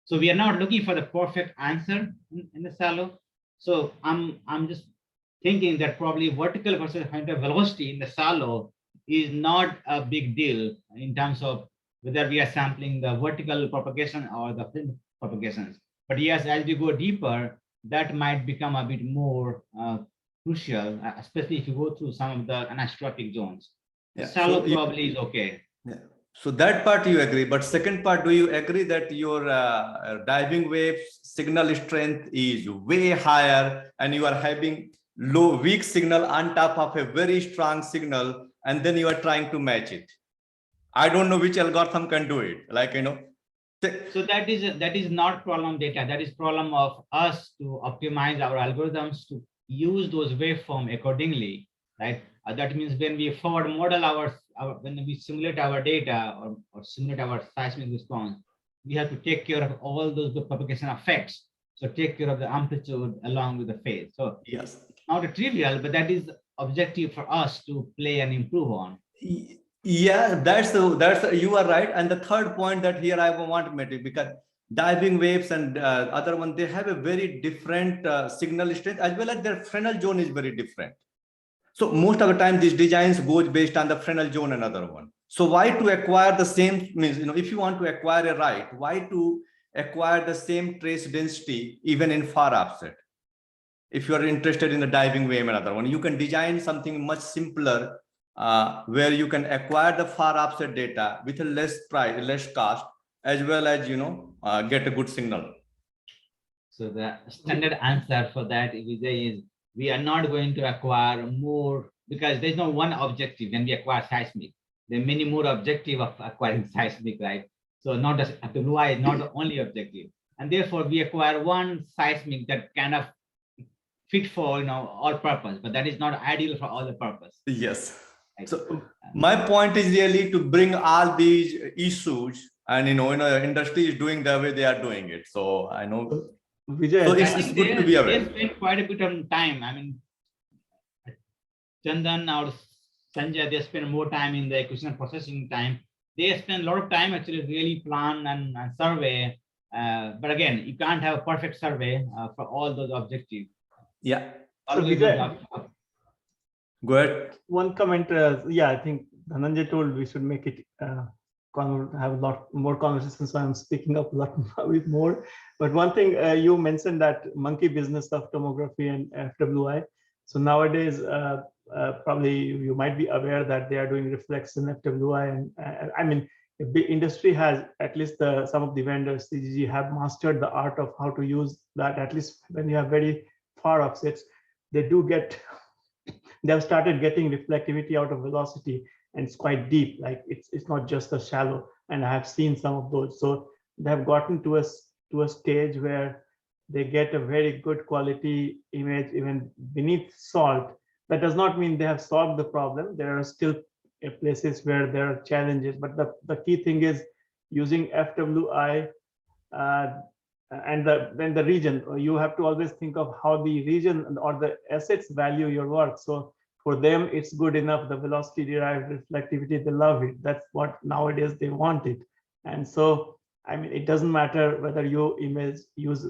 So we are not looking for the perfect answer in the shallow. So I'm just thinking that probably vertical versus horizontal velocity in the shallow is not a big deal in terms of whether we are sampling the vertical propagation or the thin propagations. But yes, as we go deeper, that might become a bit more crucial, especially if you go through some of the anisotropic zones. Yeah. Shallow So probably is okay. Yeah. So that part you agree, but second part, do you agree that your diving wave signal strength is way higher and you are having weak signal on top of a very strong signal, and then you are trying to match it? I don't know which algorithm can do it. So that is not problem data. That is problem of us to optimize our algorithms to use those waveform accordingly, right? That means when we forward model when we simulate our data or simulate our seismic response, we have to take care of all those propagation effects. So take care of the amplitude along with the phase. So yes, not a trivial, but that is objective for us to play and improve on. Yeah, that's you are right. And the third point that here I want to make, because diving waves and other one, they have a very different signal strength as well as their Fresnel zone is very different. So most of the time these designs goes based on the Fresnel zone and other one. So why to acquire the same, means, if you want to acquire a right, why to acquire the same trace density even in far offset? If you are interested in the diving wave and other one, you can design something much simpler where you can acquire the far offset data with a less price, less cost, as well as get a good signal. So the standard answer for that, Vijay, is we are not going to acquire more, because there's no one objective when we acquire seismic. There are many more objectives of acquiring seismic, right? So not just FWI is not the only objective, and therefore we acquire one seismic that kind of fit for all purpose, but that is not ideal for all the purpose. Yes. Right? So my point is really to bring all these issues, and industry is doing the way they are doing it. So I know. Vijay, So I it's think good to be they aware. spend quite a bit of time. I mean, Chandan or Sanjay, they spend more time in the acquisition processing time. They spend a lot of time actually really plan and survey. But again, you can't have a perfect survey for all those objectives. Yeah. So Always Vijay, Go ahead. one comment, yeah, I think Dhananjay told we should make it have a lot more conversations. So I'm speaking up a lot with more. But one thing you mentioned that monkey business of tomography and FWI. So nowadays, probably you might be aware that they are doing reflection FWI, and I mean, the industry has, at least some of the vendors, CGG, have mastered the art of how to use that. At least when you have very far offsets, they do get. They have started getting reflectivity out of velocity, and it's quite deep. Like it's not just a shallow. And I have seen some of those. So they have gotten to a stage where they get a very good quality image even beneath salt. That does not mean they have solved the problem. There are still places where there are challenges. But the key thing is using FWI and then the region. You have to always think of how the region or the assets value your work. So for them, it's good enough. The velocity derived reflectivity, they love it. That's what nowadays they want it. And so, I mean, it doesn't matter whether you use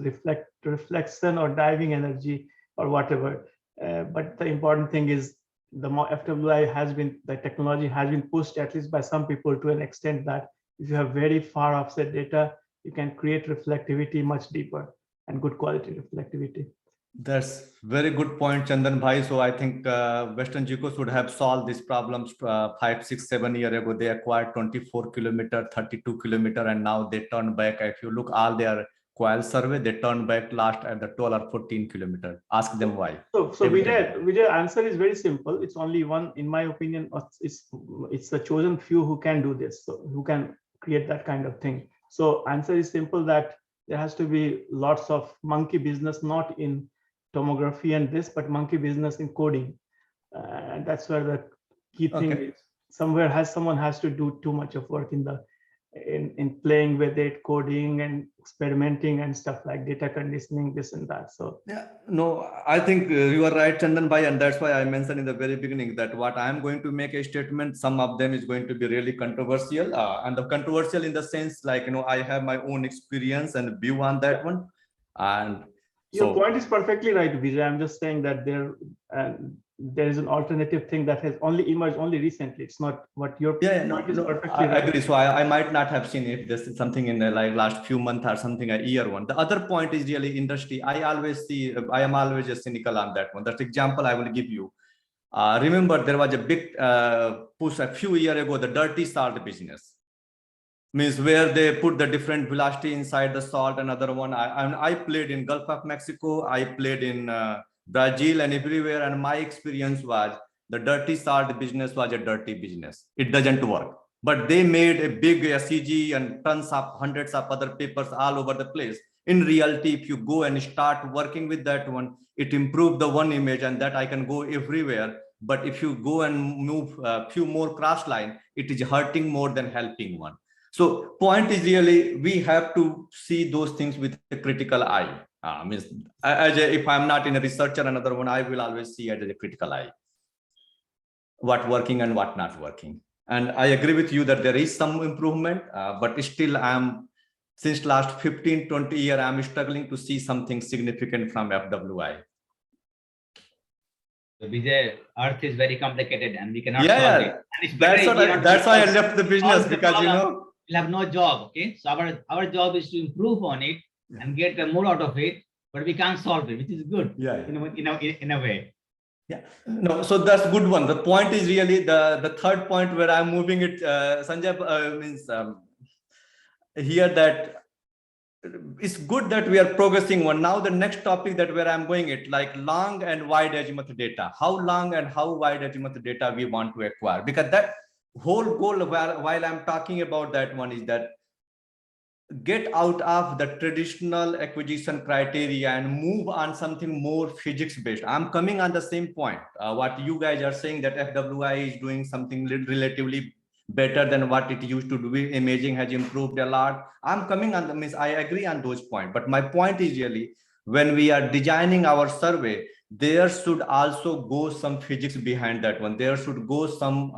reflection or diving energy or whatever. But the important thing is the FWI the technology has been pushed, at least by some people, to an extent that if you have very far offset data, you can create reflectivity much deeper and good quality reflectivity. That's very good point, Chandan Bhai. So I think Western Geckos would have solved these problems 5, 6, 7 years ago. They acquired 24 kilometer, 32 kilometer, and now they turn back. If you look all their coil survey, they turn back last at the 12 or 14 kilometer. Ask them why. So Vijay, answer is very simple. It's only one, in my opinion. It's the chosen few who can do this, so who can create that kind of thing. So answer is simple, that there has to be lots of monkey business, not in tomography and this, but monkey business in coding. And that's where the key thing is. Someone has to do too much of work in playing with it, coding and experimenting and stuff like data conditioning, this and that. So yeah, no, I think you are right, Chandan Bhai, and that's why I mentioned in the very beginning that what I'm going to make a statement, some of them is going to be really controversial, and the controversial in the sense, like, I have my own experience and view on that one. And your point is perfectly right, Vijay. I'm just saying that there is an alternative thing that has only emerged only recently. It's not what your point is perfectly I right. agree. So I might not have seen if this is something in the last few months or something a year one. The other point is really industry. I am always just cynical on that one. That example I will give you. Remember, there was a big push a few years ago, the dirty salt business. Means where they put the different velocity inside the salt. Another one, I played in Gulf of Mexico, I played in Brazil and everywhere, and my experience was the dirty salt business was a dirty business. It doesn't work. But they made a big SEG and tons of hundreds of other papers all over the place. In reality, if you go and start working with that one, it improved the one image, and that I can go everywhere. But if you go and move a few more cross line, it is hurting more than helping one. So point is really, we have to see those things with a critical eye. Means if I'm not in a researcher, another one, I will always see it as a critical eye. What working and what not working. And I agree with you that there is some improvement, but still since last 15, 20 years, I'm struggling to see something significant from FWI. So Vijay, Earth is very complicated and we cannot solve it. That's why I left the business, because we'll have no job. Okay, so our job is to improve on it and get more out of it, but we can't solve it, which is good. In a way. Yeah, no, so that's a good one. The point is really the third point where I'm moving it, Sanjay, means here that it's good that we are progressing one. Now the next topic that where I'm going it, like long and wide azimuth data. How long and how wide azimuth data we want to acquire, because that whole goal while I'm talking about that one is that get out of the traditional acquisition criteria and move on something more physics based. I'm coming on the same point. What you guys are saying, that FWI is doing something relatively better than what it used to do. Imaging has improved a lot. I'm coming on the means, I agree on those points. But my point is really, when we are designing our survey, there should also go some physics behind that one. There should go some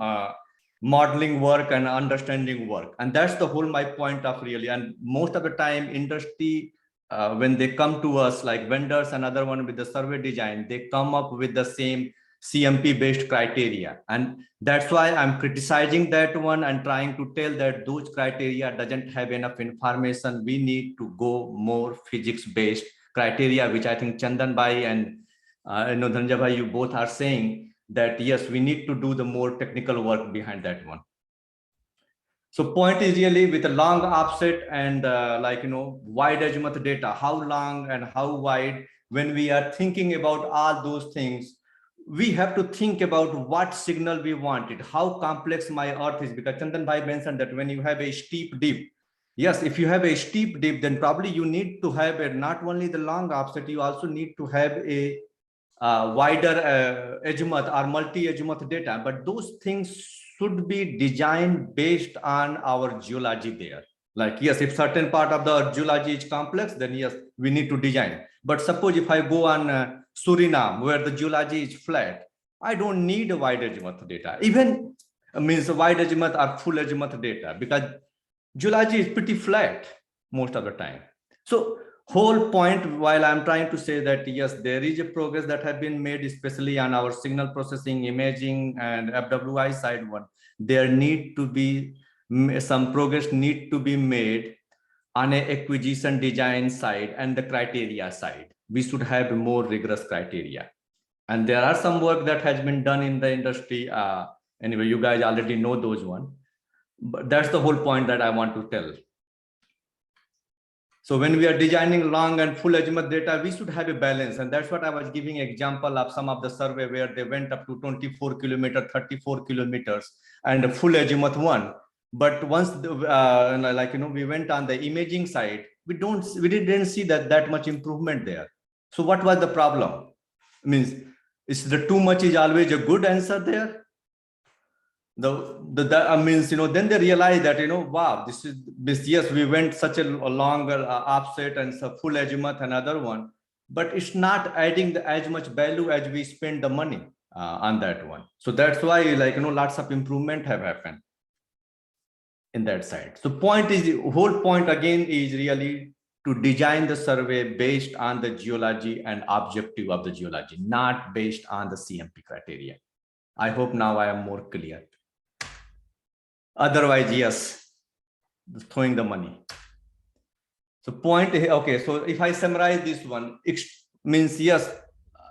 modeling work and understanding work, and that's the whole my point of really. And most of the time industry, when they come to us, like vendors and other one with the survey design, they come up with the same CMP based criteria, and that's why I'm criticizing that one and trying to tell that those criteria doesn't have enough information. We need to go more physics based criteria, which I think Chandan Bhai and Dhananjay Bhai, you both are saying that yes, we need to do the more technical work behind that one. So point is really, with a long offset and wide azimuth data, how long and how wide, when we are thinking about all those things, we have to think about what signal we wanted, how complex my earth is, because Chandan Bhai mentioned that when you have a steep dip, yes, if you have a steep dip, then probably you need to have a, not only the long offset, you also need to have a wider azimuth or multi-azimuth data, but those things should be designed based on our geology there. Like, yes, if certain part of the geology is complex, then yes, we need to design. But suppose if I go on Suriname, where the geology is flat, I don't need a wide azimuth data, even means wide azimuth or full azimuth data, because geology is pretty flat most of the time. So whole point, while I'm trying to say that yes, there is a progress that have been made, especially on our signal processing, imaging and FWI side one, there need to be some progress need to be made on a acquisition design side and the criteria side. We should have more rigorous criteria. And there are some work that has been done in the industry. Anyway, you guys already know those one, but that's the whole point that I want to tell. So when we are designing long and full azimuth data, we should have a balance. And that's what I was giving example of some of the survey where they went up to 24 kilometers, 34 kilometers and a full azimuth one. But once the, we went on the imaging side, we didn't see that much improvement there. So what was the problem? Means, is the too much is always a good answer there? Means, then they realize that, wow, this, yes, we went such a longer offset and full azimuth, another one, but it's not adding as much value as we spend the money on that one. So that's why, lots of improvement have happened in that side. So whole point again is really to design the survey based on the geology and objective of the geology, not based on the CMP criteria. I hope now I am more clear. Otherwise, yes, throwing the money. So point, okay, so if I summarize this one, it means, yes,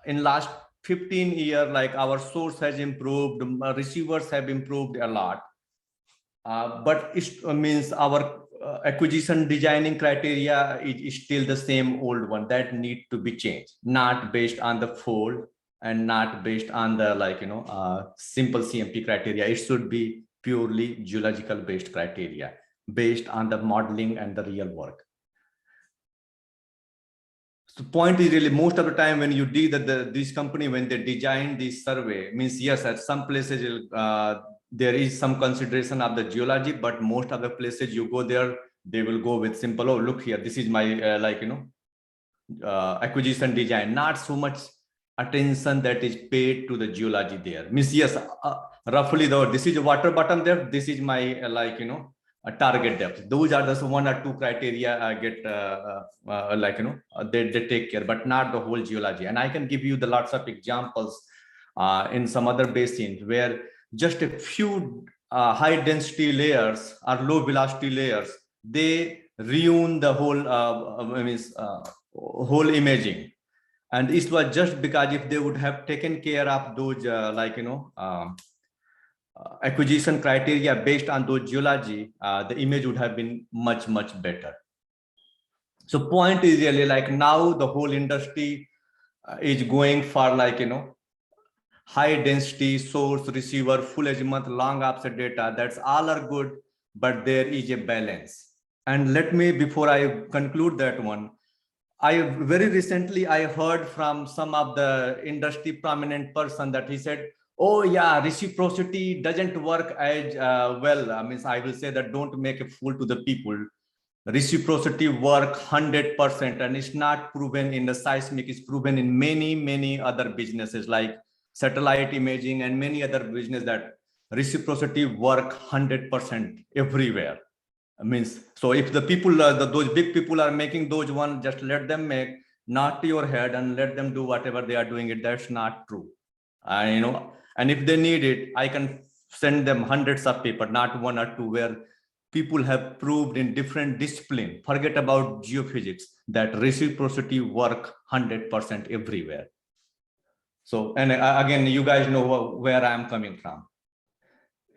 in last 15 years, like our source has improved, receivers have improved a lot. But it means our acquisition designing criteria is still the same old one that need to be changed, not based on the fold and not based on the simple CMP criteria. It should be purely geological based criteria based on the modeling and the real work. So point is really, most of the time when you do that, this company, when they design this survey, means yes, at some places there is some consideration of the geology, but most of the places you go there, they will go with simple, oh, look here, this is my acquisition design, not so much attention that is paid to the geology there. Means yes, roughly though, this is a water bottom depth, this is my a target depth. Those are the one or two criteria get they take care, but not the whole geology. And I can give you the lots of examples in some other basins where just a few high density layers or low velocity layers, they ruin the whole whole imaging. And it was just because if they would have taken care of those acquisition criteria based on those geology, the image would have been much better. So point is really now the whole industry is going for high density source, receiver, full azimuth, long offset data. That's all are good, but there is a balance. And let me, before I conclude that one, very recently I heard from some of the industry prominent person that he said, oh yeah, reciprocity doesn't work as well. I mean, I will say that don't make a fool to the people. Reciprocity work 100%, and it's not proven in the seismic, it's proven in many other businesses like satellite imaging and many other business, that reciprocity work 100% everywhere. Means, so if the people, those big people are making those one, just let them make, not to your head, and let them do whatever they are doing it. That's not true. You know, and if they need it, I can send them hundreds of paper, not one or two, where people have proved in different discipline, forget about geophysics, that reciprocity work 100% everywhere. So, and again, you guys know where I'm coming from.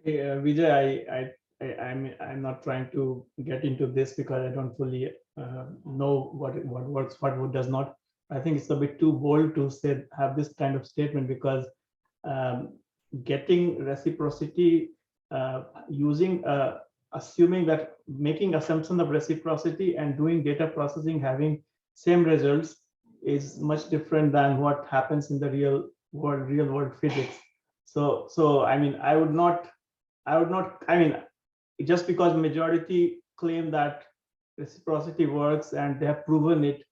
Vijay, I'm not trying to get into this because I don't fully know what works, what does not. I think it's a bit too bold to say, have this kind of statement, because getting reciprocity using assuming that, making assumption of reciprocity and doing data processing having same results is much different than what happens in the real world physics. So I mean, I would not, I mean, just because majority claim that reciprocity works and they have proven it,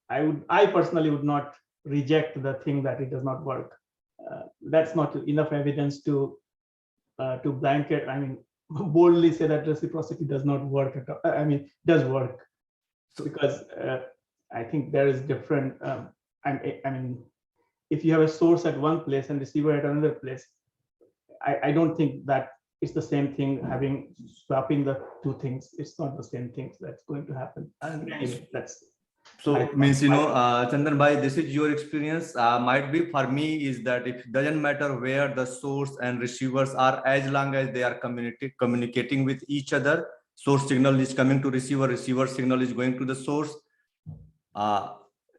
I personally would not reject the thing that it does not work. That's not enough evidence to blanket, I mean, boldly say that reciprocity does not work at all. I mean, does work. So, because I think there is different, I mean, if you have a source at one place and receiver at another place, I don't think that it's the same thing, having swapping the two things. It's not the same things that's going to happen. Anyway, that's so means, you know, Chandan bhai, this is your experience. Might be for me is that it doesn't matter where the source and receivers are, as long as they are communicating with each other. Source signal is coming to receiver, receiver signal is going to the source.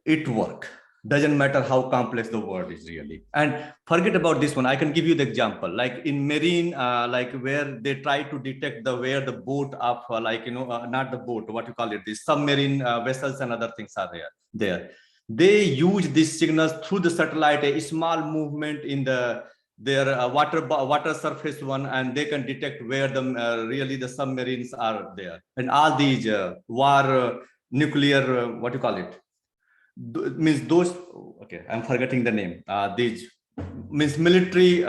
It work. Doesn't matter how complex the word is really. And forget about this one. I can give you the example, like in marine, like where they try to detect where the boat of like, you know, not the boat, what you call it, the submarine vessels and other things are there. They use these signals through the satellite, a small movement in their water surface one, and they can detect where the really the submarines are there. And all these war nuclear, what you call it, means those, okay, I'm forgetting the name, these means military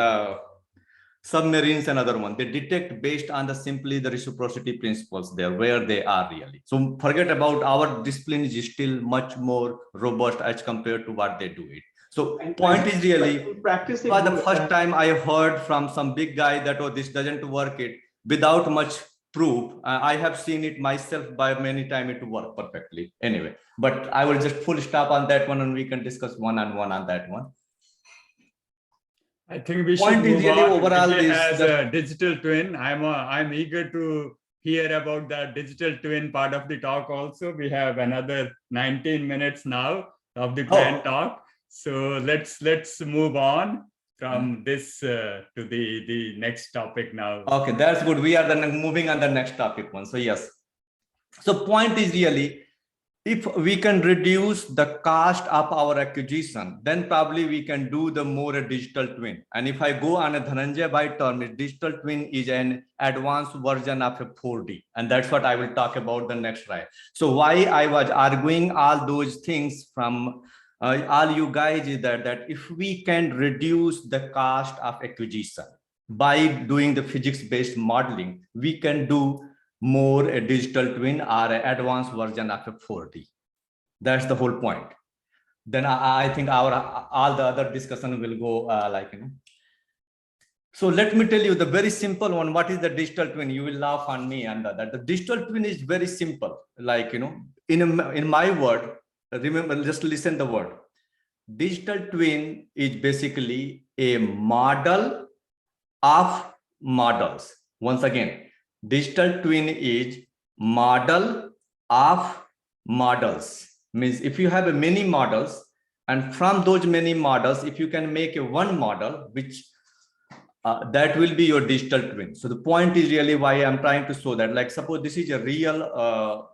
submarines and other one, they detect based on the simply the reciprocity principles there, where they are really. So forget about, our discipline is still much more robust as compared to what they do it. So point is really, practice for the first time I heard from some big guy that, oh, this doesn't work it, without much proof. I have seen it myself by many times, it work perfectly anyway. But I will just full stop on that one, and we can discuss one-on-one on that one. I think we should Point is move really on. overall Vijay this, has a digital twin. I'm eager to hear about that digital twin part of the talk also. We have another 19 minutes now of the planned talk. So let's move on from this to the next topic now. Okay, that's good. We are then moving on the next topic one. So yes. So point is really, if we can reduce the cost of our acquisition, then probably we can do the more a digital twin. And if I go on a Dhananjay Bhai term, digital twin is an advanced version of a 4D. And that's what I will talk about the next slide. So why I was arguing all those things from all you guys is that if we can reduce the cost of acquisition by doing the physics-based modeling, we can do more a digital twin or an advanced version of a 4D. That's the whole point. Then I think all the other discussion will go like, you know. So let me tell you the very simple one. What is the digital twin? You will laugh on me and that. The digital twin is very simple. Like, you know, in my word, remember, just listen the word. Digital twin is basically a model of models. Once again, digital twin is model of models. Means if you have many models, and from those many models, if you can make a one model which that will be your digital twin. So the point is really why I'm trying to show that, like, suppose this is a real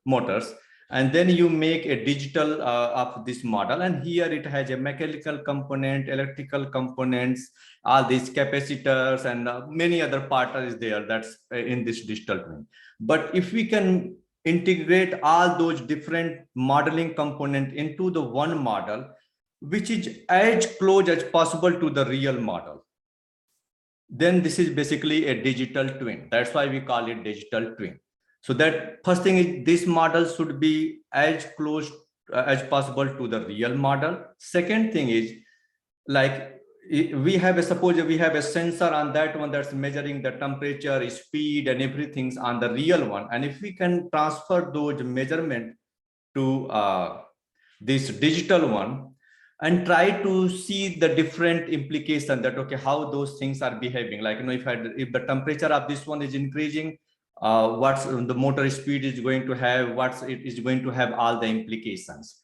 motors, and then you make a digital of this model, and here it has a mechanical component, electrical components, all these capacitors, and many other parts is there that's in this digital twin. But if we can integrate all those different modeling components into the one model, which is as close as possible to the real model, then this is basically a digital twin. That's why we call it digital twin. So that first thing is, this model should be as close as possible to the real model. Second thing is, like, suppose we have a sensor on that one that's measuring the temperature, speed, and everything on the real one. And if we can transfer those measurements to this digital one, and try to see the different implication that, okay, how those things are behaving. Like, if the temperature of this one is increasing, what's the motor speed is going to have, it is going to have all the implications.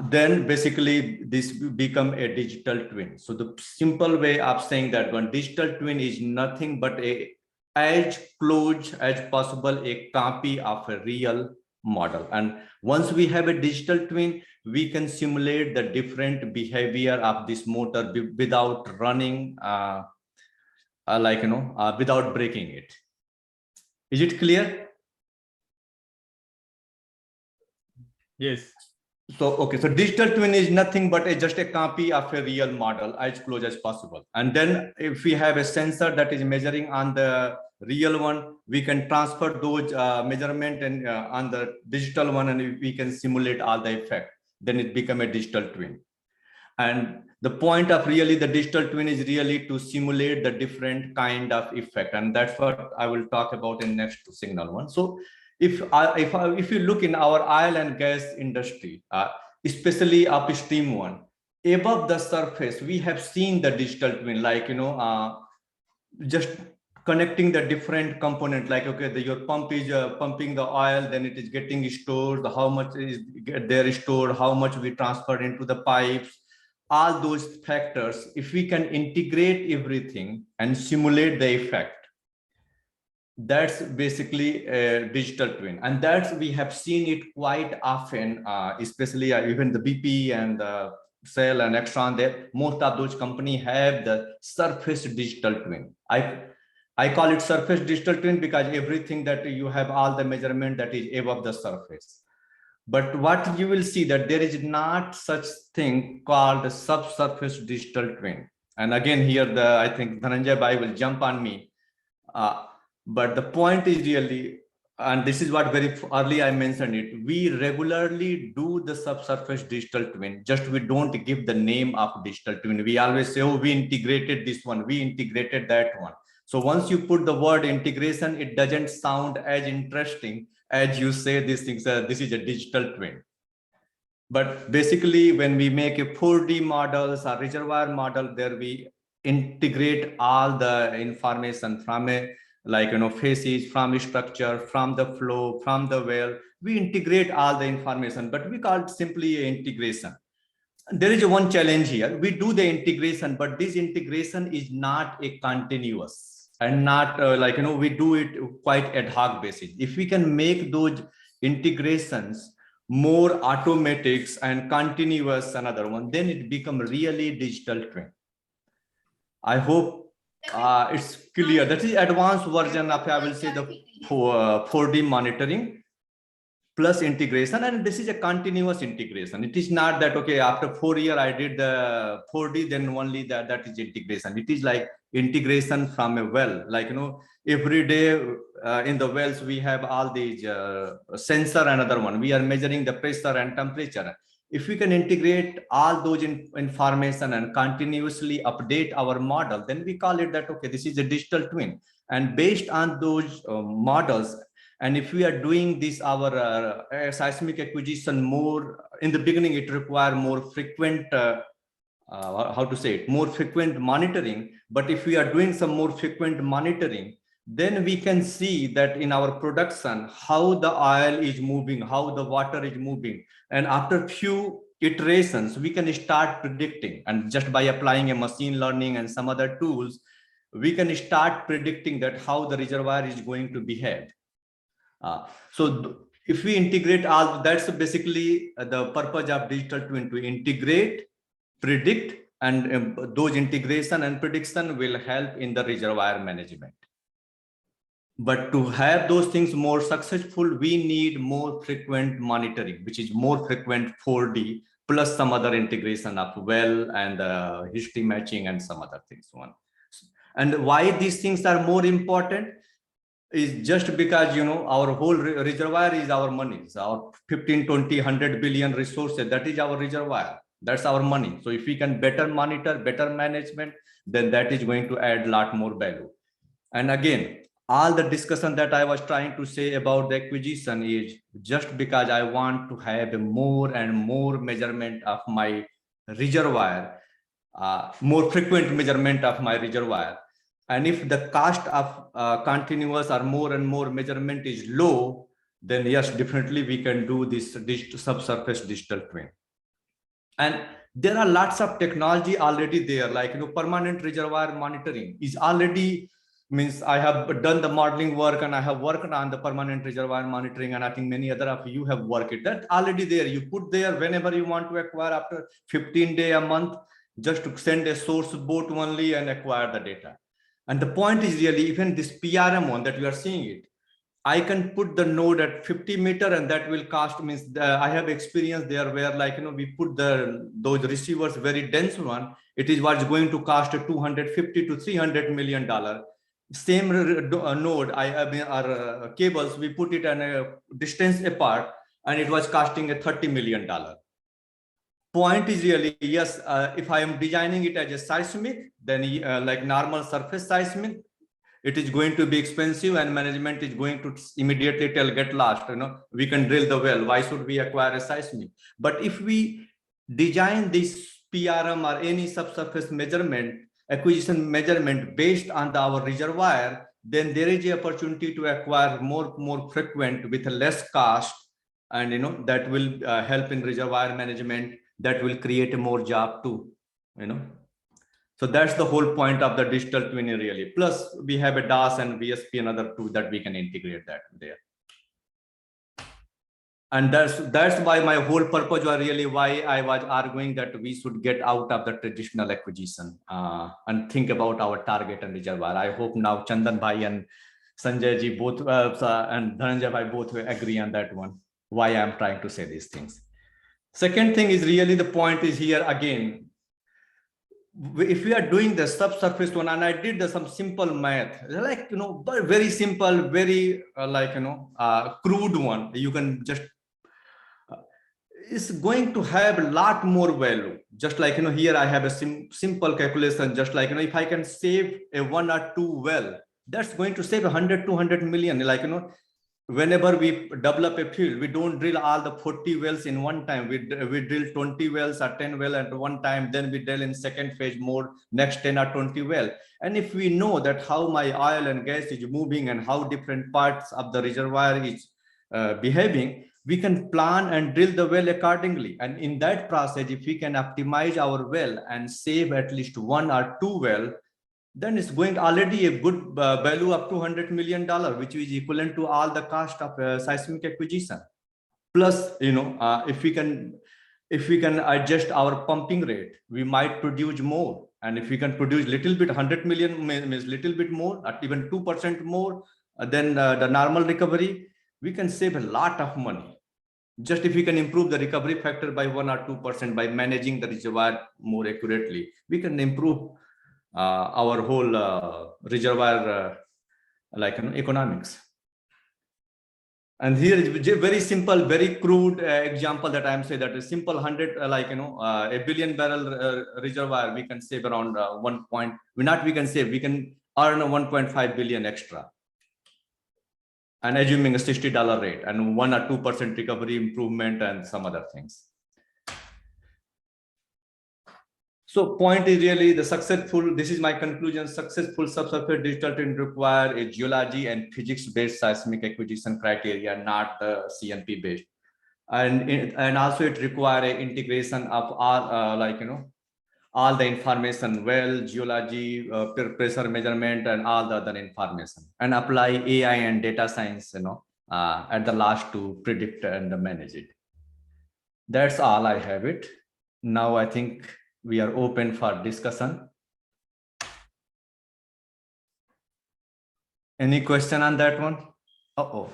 Then basically this become a digital twin. So the simple way of saying that one digital twin is nothing but a as close as possible a copy of a real model. And once we have a digital twin, we can simulate the different behavior of this motor without running, without breaking it. Is it clear? Yes. So, okay, so digital twin is nothing but just a copy of a real model as close as possible. And then if we have a sensor that is measuring on the real one, we can transfer those measurement and on the digital one, and we can simulate all the effect. Then it become a digital twin. And the point of really the digital twin is really to simulate the different kind of effect. And that's what I will talk about in next signal one. So if you look in our oil and gas industry, especially upstream one, above the surface, we have seen the digital twin, like, just connecting the different component, like, okay, your pump is pumping the oil, then it is getting stored, how much is there stored, how much we transferred into the pipes, all those factors. If we can integrate everything and simulate the effect, that's basically a digital twin. And that's, we have seen it quite often, especially even the BP and the Shell and Exxon, there, most of those companies have the surface digital twin. I call it surface digital twin because everything that you have, all the measurement that is above the surface. But what you will see that there is not such thing called a subsurface digital twin. And again, here I think Dhananjay Bhai will jump on me. But the point is really, and this is what very early I mentioned it, we regularly do the subsurface digital twin, just we don't give the name of digital twin. We always say, oh, we integrated this one, we integrated that one. So once you put the word integration, it doesn't sound as interesting as you say these things, this is a digital twin. But basically, when we make a 4D models or reservoir model, there we integrate all the information from a, like, phases, from structure, from the flow, from the well, we integrate all the information, but we call it simply an integration. There is one challenge here. We do the integration, but this integration is not a continuous and not we do it quite ad hoc basis. If we can make those integrations more automatics and continuous, another one, then it becomes really digital twin. I hope it's clear. That is advanced version of, I will say, the 4D monitoring plus integration, and this is a continuous integration. It is not that, okay, after 4 years I did the 4D, then only that is integration. It is like integration from a well, like, every day in the wells we have all these sensor, another one, we are measuring the pressure and temperature. If we can integrate all those information and continuously update our model, then we call it that, okay, this is a digital twin. And based on those models, and if we are doing this, our seismic acquisition more, in the beginning, it requires more frequent, more frequent monitoring. But if we are doing some more frequent monitoring, then we can see that in our production, how the oil is moving, how the water is moving. And after few iterations, we can start predicting. And just by applying a machine learning and some other tools, we can start predicting that how the reservoir is going to behave. If we integrate all, that's basically the purpose of digital twin, to integrate, predict, and those integration and prediction will help in the reservoir management. But to have those things more successful, we need more frequent monitoring, which is more frequent 4D plus some other integration of well and history matching and some other things. And why these things are more important is just because, you know, our whole reservoir is our money. It's our 15, 20, 100 billion resources. That is our reservoir. That's our money. So if we can better monitor, better management, then that is going to add a lot more value. And again, all the discussion that I was trying to say about the acquisition is just because I want to have a more and more measurement of my reservoir, more frequent measurement of my reservoir. And if the cost of continuous or more and more measurement is low, then yes, definitely we can do this subsurface digital twin. And there are lots of technology already there, like, you know, permanent reservoir monitoring is already, means I have done the modeling work and I have worked on the permanent reservoir monitoring, and I think many other of you have worked it. That already there. You put there whenever you want to acquire, after 15 days, a month, just to send a source boat only and acquire the data. And the point is really, even this PRM one that we are seeing it, I can put the node at 50 meters and that will cost, means I have experience there where, like, you know, we put those receivers, very dense one, it is what's going to cost $250 to $300 million. Same node, our cables, we put it at a distance apart and it was costing a $30 million. Point is really, yes, if I am designing it as a seismic, then like normal surface seismic, it is going to be expensive and management is going to immediately get lost. You know, we can drill the well. Why should we acquire a seismic? But if we design this PRM or any subsurface measurement, acquisition measurement based on our reservoir, then there is an opportunity to acquire more frequent with a less cost, and you know that will help in reservoir management. That will create a more job too, you know. So that's the whole point of the digital twin really. Plus we have a DAS and VSP, another two that we can integrate that there. And that's why my whole purpose was really why I was arguing that we should get out of the traditional acquisition and think about our target and reservoir. I hope now Chandan Bhai and Sanjay ji both and Dhananjay Bhai both agree on that one, why I'm trying to say these things. Second thing is really, the point is here again, if we are doing the subsurface one, and I did some simple math, like, you know, but very simple, very like, you know, crude one, you can just, is going to have a lot more value. Just like, you know, here I have a simple calculation, just like, you know, if I can save a 1 or 2 well, that's going to save 100, 200 million. Like, you know, whenever we develop a field, we don't drill all the 40 wells in one time. We drill 20 wells or 10 wells at one time. Then we drill in second phase more, next 10 or 20 well. And if we know that how my oil and gas is moving and how different parts of the reservoir is behaving, we can plan and drill the well accordingly. And in that process, if we can optimize our well and save at least 1 or 2 well, then it's going already a good value of $200 million, which is equivalent to all the cost of seismic acquisition. Plus, you know, if we can adjust our pumping rate, we might produce more. And if we can produce little bit, 100 million means little bit more, or even 2% more than the normal recovery, we can save a lot of money. Just if we can improve the recovery factor by 1 or 2% by managing the reservoir more accurately, we can improve our whole reservoir like, you know, economics. And here is very simple, very crude example that I'm saying, that a simple 100 like, you know, a billion barrel reservoir, we can save around we can earn a 1.5 billion extra. And assuming a $60 rate and 1 or 2% recovery improvement and some other things. So point is really the successful, this is my conclusion, successful subsurface digital twin require a geology and physics based seismic acquisition criteria, not the CNP based. And also it require an integration of all like, you know, all the information, well, geology, pressure measurement, and all the other information, and apply AI and data science, at the last to predict and manage it. That's all I have it. Now I think we are open for discussion. Any question on that one? Uh-oh.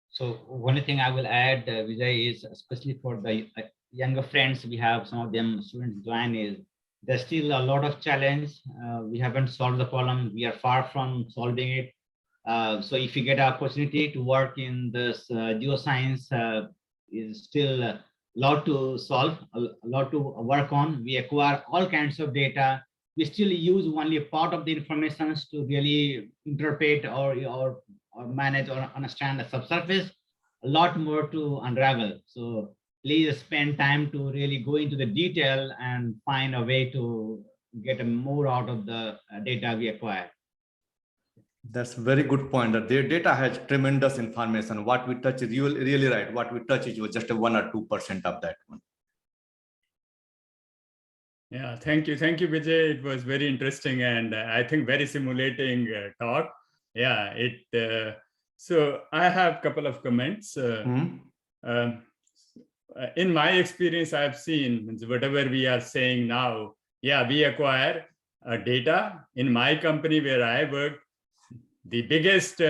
So one thing I will add, Vijay, is especially for the younger friends, we have some of them students join, is there's still a lot of challenge. We haven't solved the problem. We are far from solving it. So if you get an opportunity to work in this geoscience, is still a lot to solve, a lot to work on. We acquire all kinds of data. We still use only a part of the information to really interpret or manage or understand the subsurface. A lot more to unravel. So please spend time to really go into the detail and find a way to get more out of the data we acquire. That's a very good point, that their data has tremendous information. What we touch is really right. What we touch is just 1 or 2% of that one. Yeah, thank you, Vijay. It was very interesting and I think very simulating talk. Yeah, so I have a couple of comments. In my experience, I've seen whatever we are saying now. Yeah, we acquire data. In my company where I work, the biggest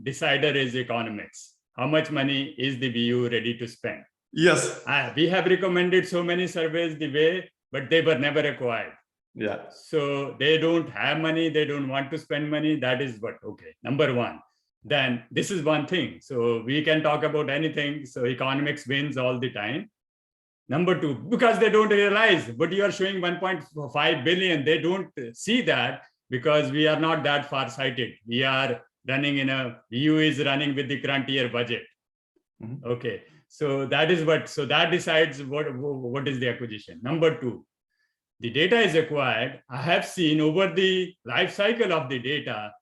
decider is economics. How much money is the BU ready to spend? Yes. We have recommended so many surveys the way, but they were never acquired. Yeah. So they don't have money, they don't want to spend money. That is what, okay, number one. Then this is one thing. So we can talk about anything. So economics wins all the time. Number two, because they don't realize, but you are showing 1.5 billion. They don't see that because we are not that far-sighted. We are running BU is running with the current year budget. Mm-hmm. Okay. So that is so that decides what is the acquisition. Number two, the data is acquired. I have seen over the life cycle of the data,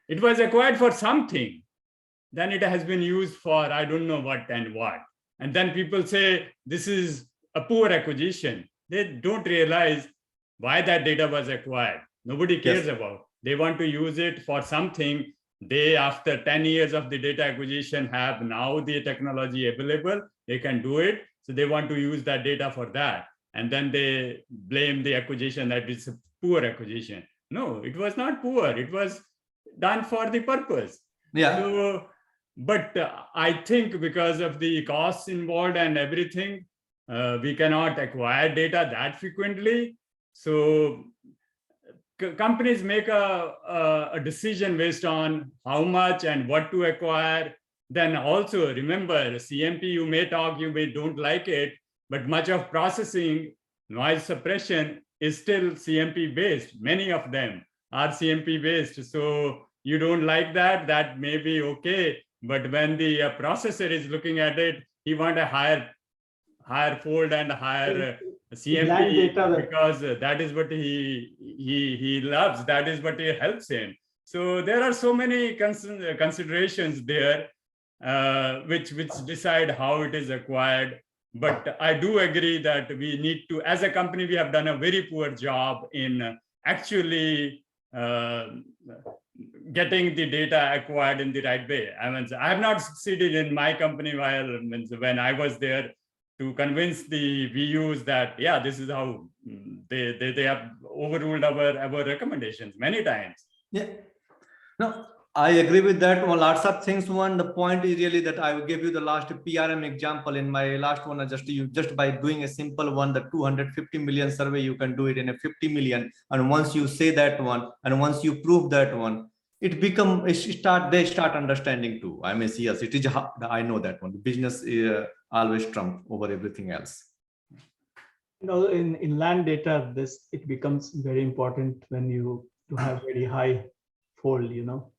it was acquired for something. Then it has been used for, I don't know what and what. And then people say, this is a poor acquisition. They don't realize why that data was acquired. Nobody cares about. They want to use it for something. They, after 10 years of the data acquisition, have now the technology available. They can do it. So they want to use that data for that. And then they blame the acquisition that it's a poor acquisition. No, it was not poor. It was done for the purpose. Yeah. So, but I think because of the costs involved and everything, we cannot acquire data that frequently. So companies make a decision based on how much and what to acquire. Then also remember, CMP, you may talk, you may don't like it, but much of processing, noise suppression is still CMP based. Many of them are CMP based. So you don't like that, that may be okay. But when the processor is looking at it, he wants a higher fold and higher CMP because that is what he loves. That is what it helps him. So there are so many considerations there which decide how it is acquired. But I do agree that we need to, as a company, we have done a very poor job in actually getting the data acquired in the right way. I mean, I have not succeeded in my company when I was there to convince the VUs that, yeah, this is how they have overruled our recommendations many times. Yeah. No, I agree with that. Well, lots of things. One, the point is really that I will give you the last PRM example in my last one. Just by doing a simple one, the 250 million survey, you can do it in a 50 million. And once you say that one, and once you prove that one, they start understanding too. I may see, yes, it is, I know that one. The business always trump over everything else. You know, in land data, it becomes very important when you have very high fold, you know.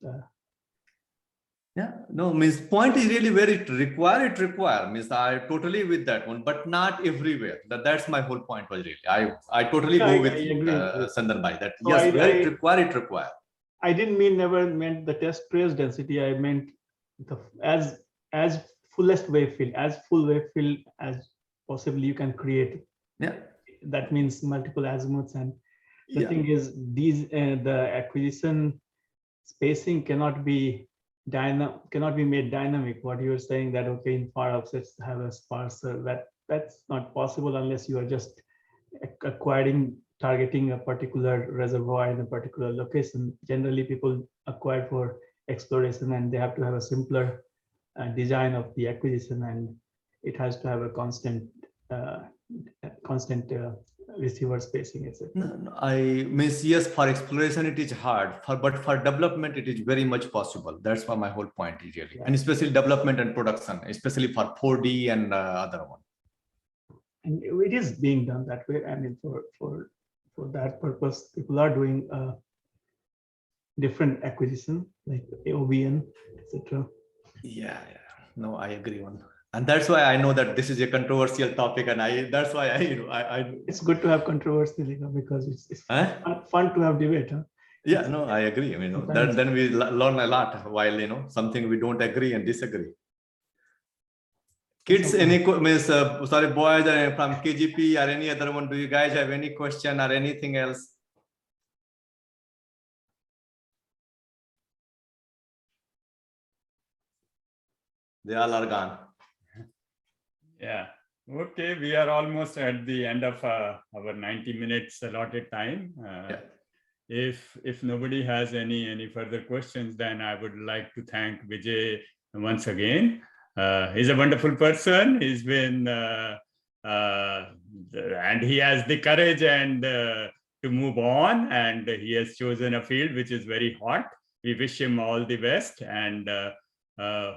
Yeah, no, means point is really where it require, means I totally with that one, but not everywhere. That's my whole point was really. I totally go with Sandan Bhai that so yes, where it require. I didn't never meant the test trace density. I meant the as fullest wave field, as full wave field as possibly you can create. Yeah. that means multiple azimuths. And the Yeah. thing is, these the acquisition spacing cannot be made dynamic. What you are saying that okay, in far offsets have a sparser, that's not possible unless you are just targeting a particular reservoir in a particular location. Generally, people acquire for exploration, and they have to have a simpler design of the acquisition, and it has to have a constant receiver spacing, etc. No, I miss, yes, for exploration it is hard, but for development it is very much possible. That's why my whole point is really, Yeah. and especially development and production, especially for 4D and other one. And it is being done that way. I mean, for that purpose, people are doing different acquisition like OBN, etc. Yeah, no, I agree on, and that's why I know that this is a controversial topic, and that's why I It's good to have controversy, because it's Huh? fun to have debate. Huh? Yeah, no, I agree. I mean, Sometimes- then we learn a lot while something we don't agree and disagree. Kids, sorry, boys from KGP or any other one, do you guys have any question or anything else? They all are gone. Yeah. Okay, we are almost at the end of our 90 minutes allotted time. Yeah. If nobody has any further questions, then I would like to thank Vijay once again. He's a wonderful person. He's been and he has the courage and to move on, and he has chosen a field which is very hot. We wish him all the best, and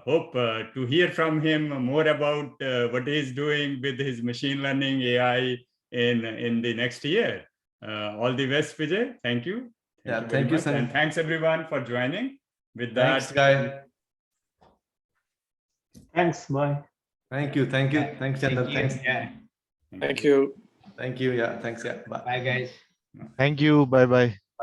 hope to hear from him more about what he's doing with his machine learning AI in the next year. All the best, Vijay. Thank you. Yeah, very thank you, much. Sunny. And thanks everyone for joining. With that, Thanks, guy. Thanks. Bye. Thank you. Thanks, Chandra. Thank you. Thanks. Yeah. Thank you. Thank you. Yeah, thanks. Yeah, bye. Bye, guys. Thank you. Bye bye.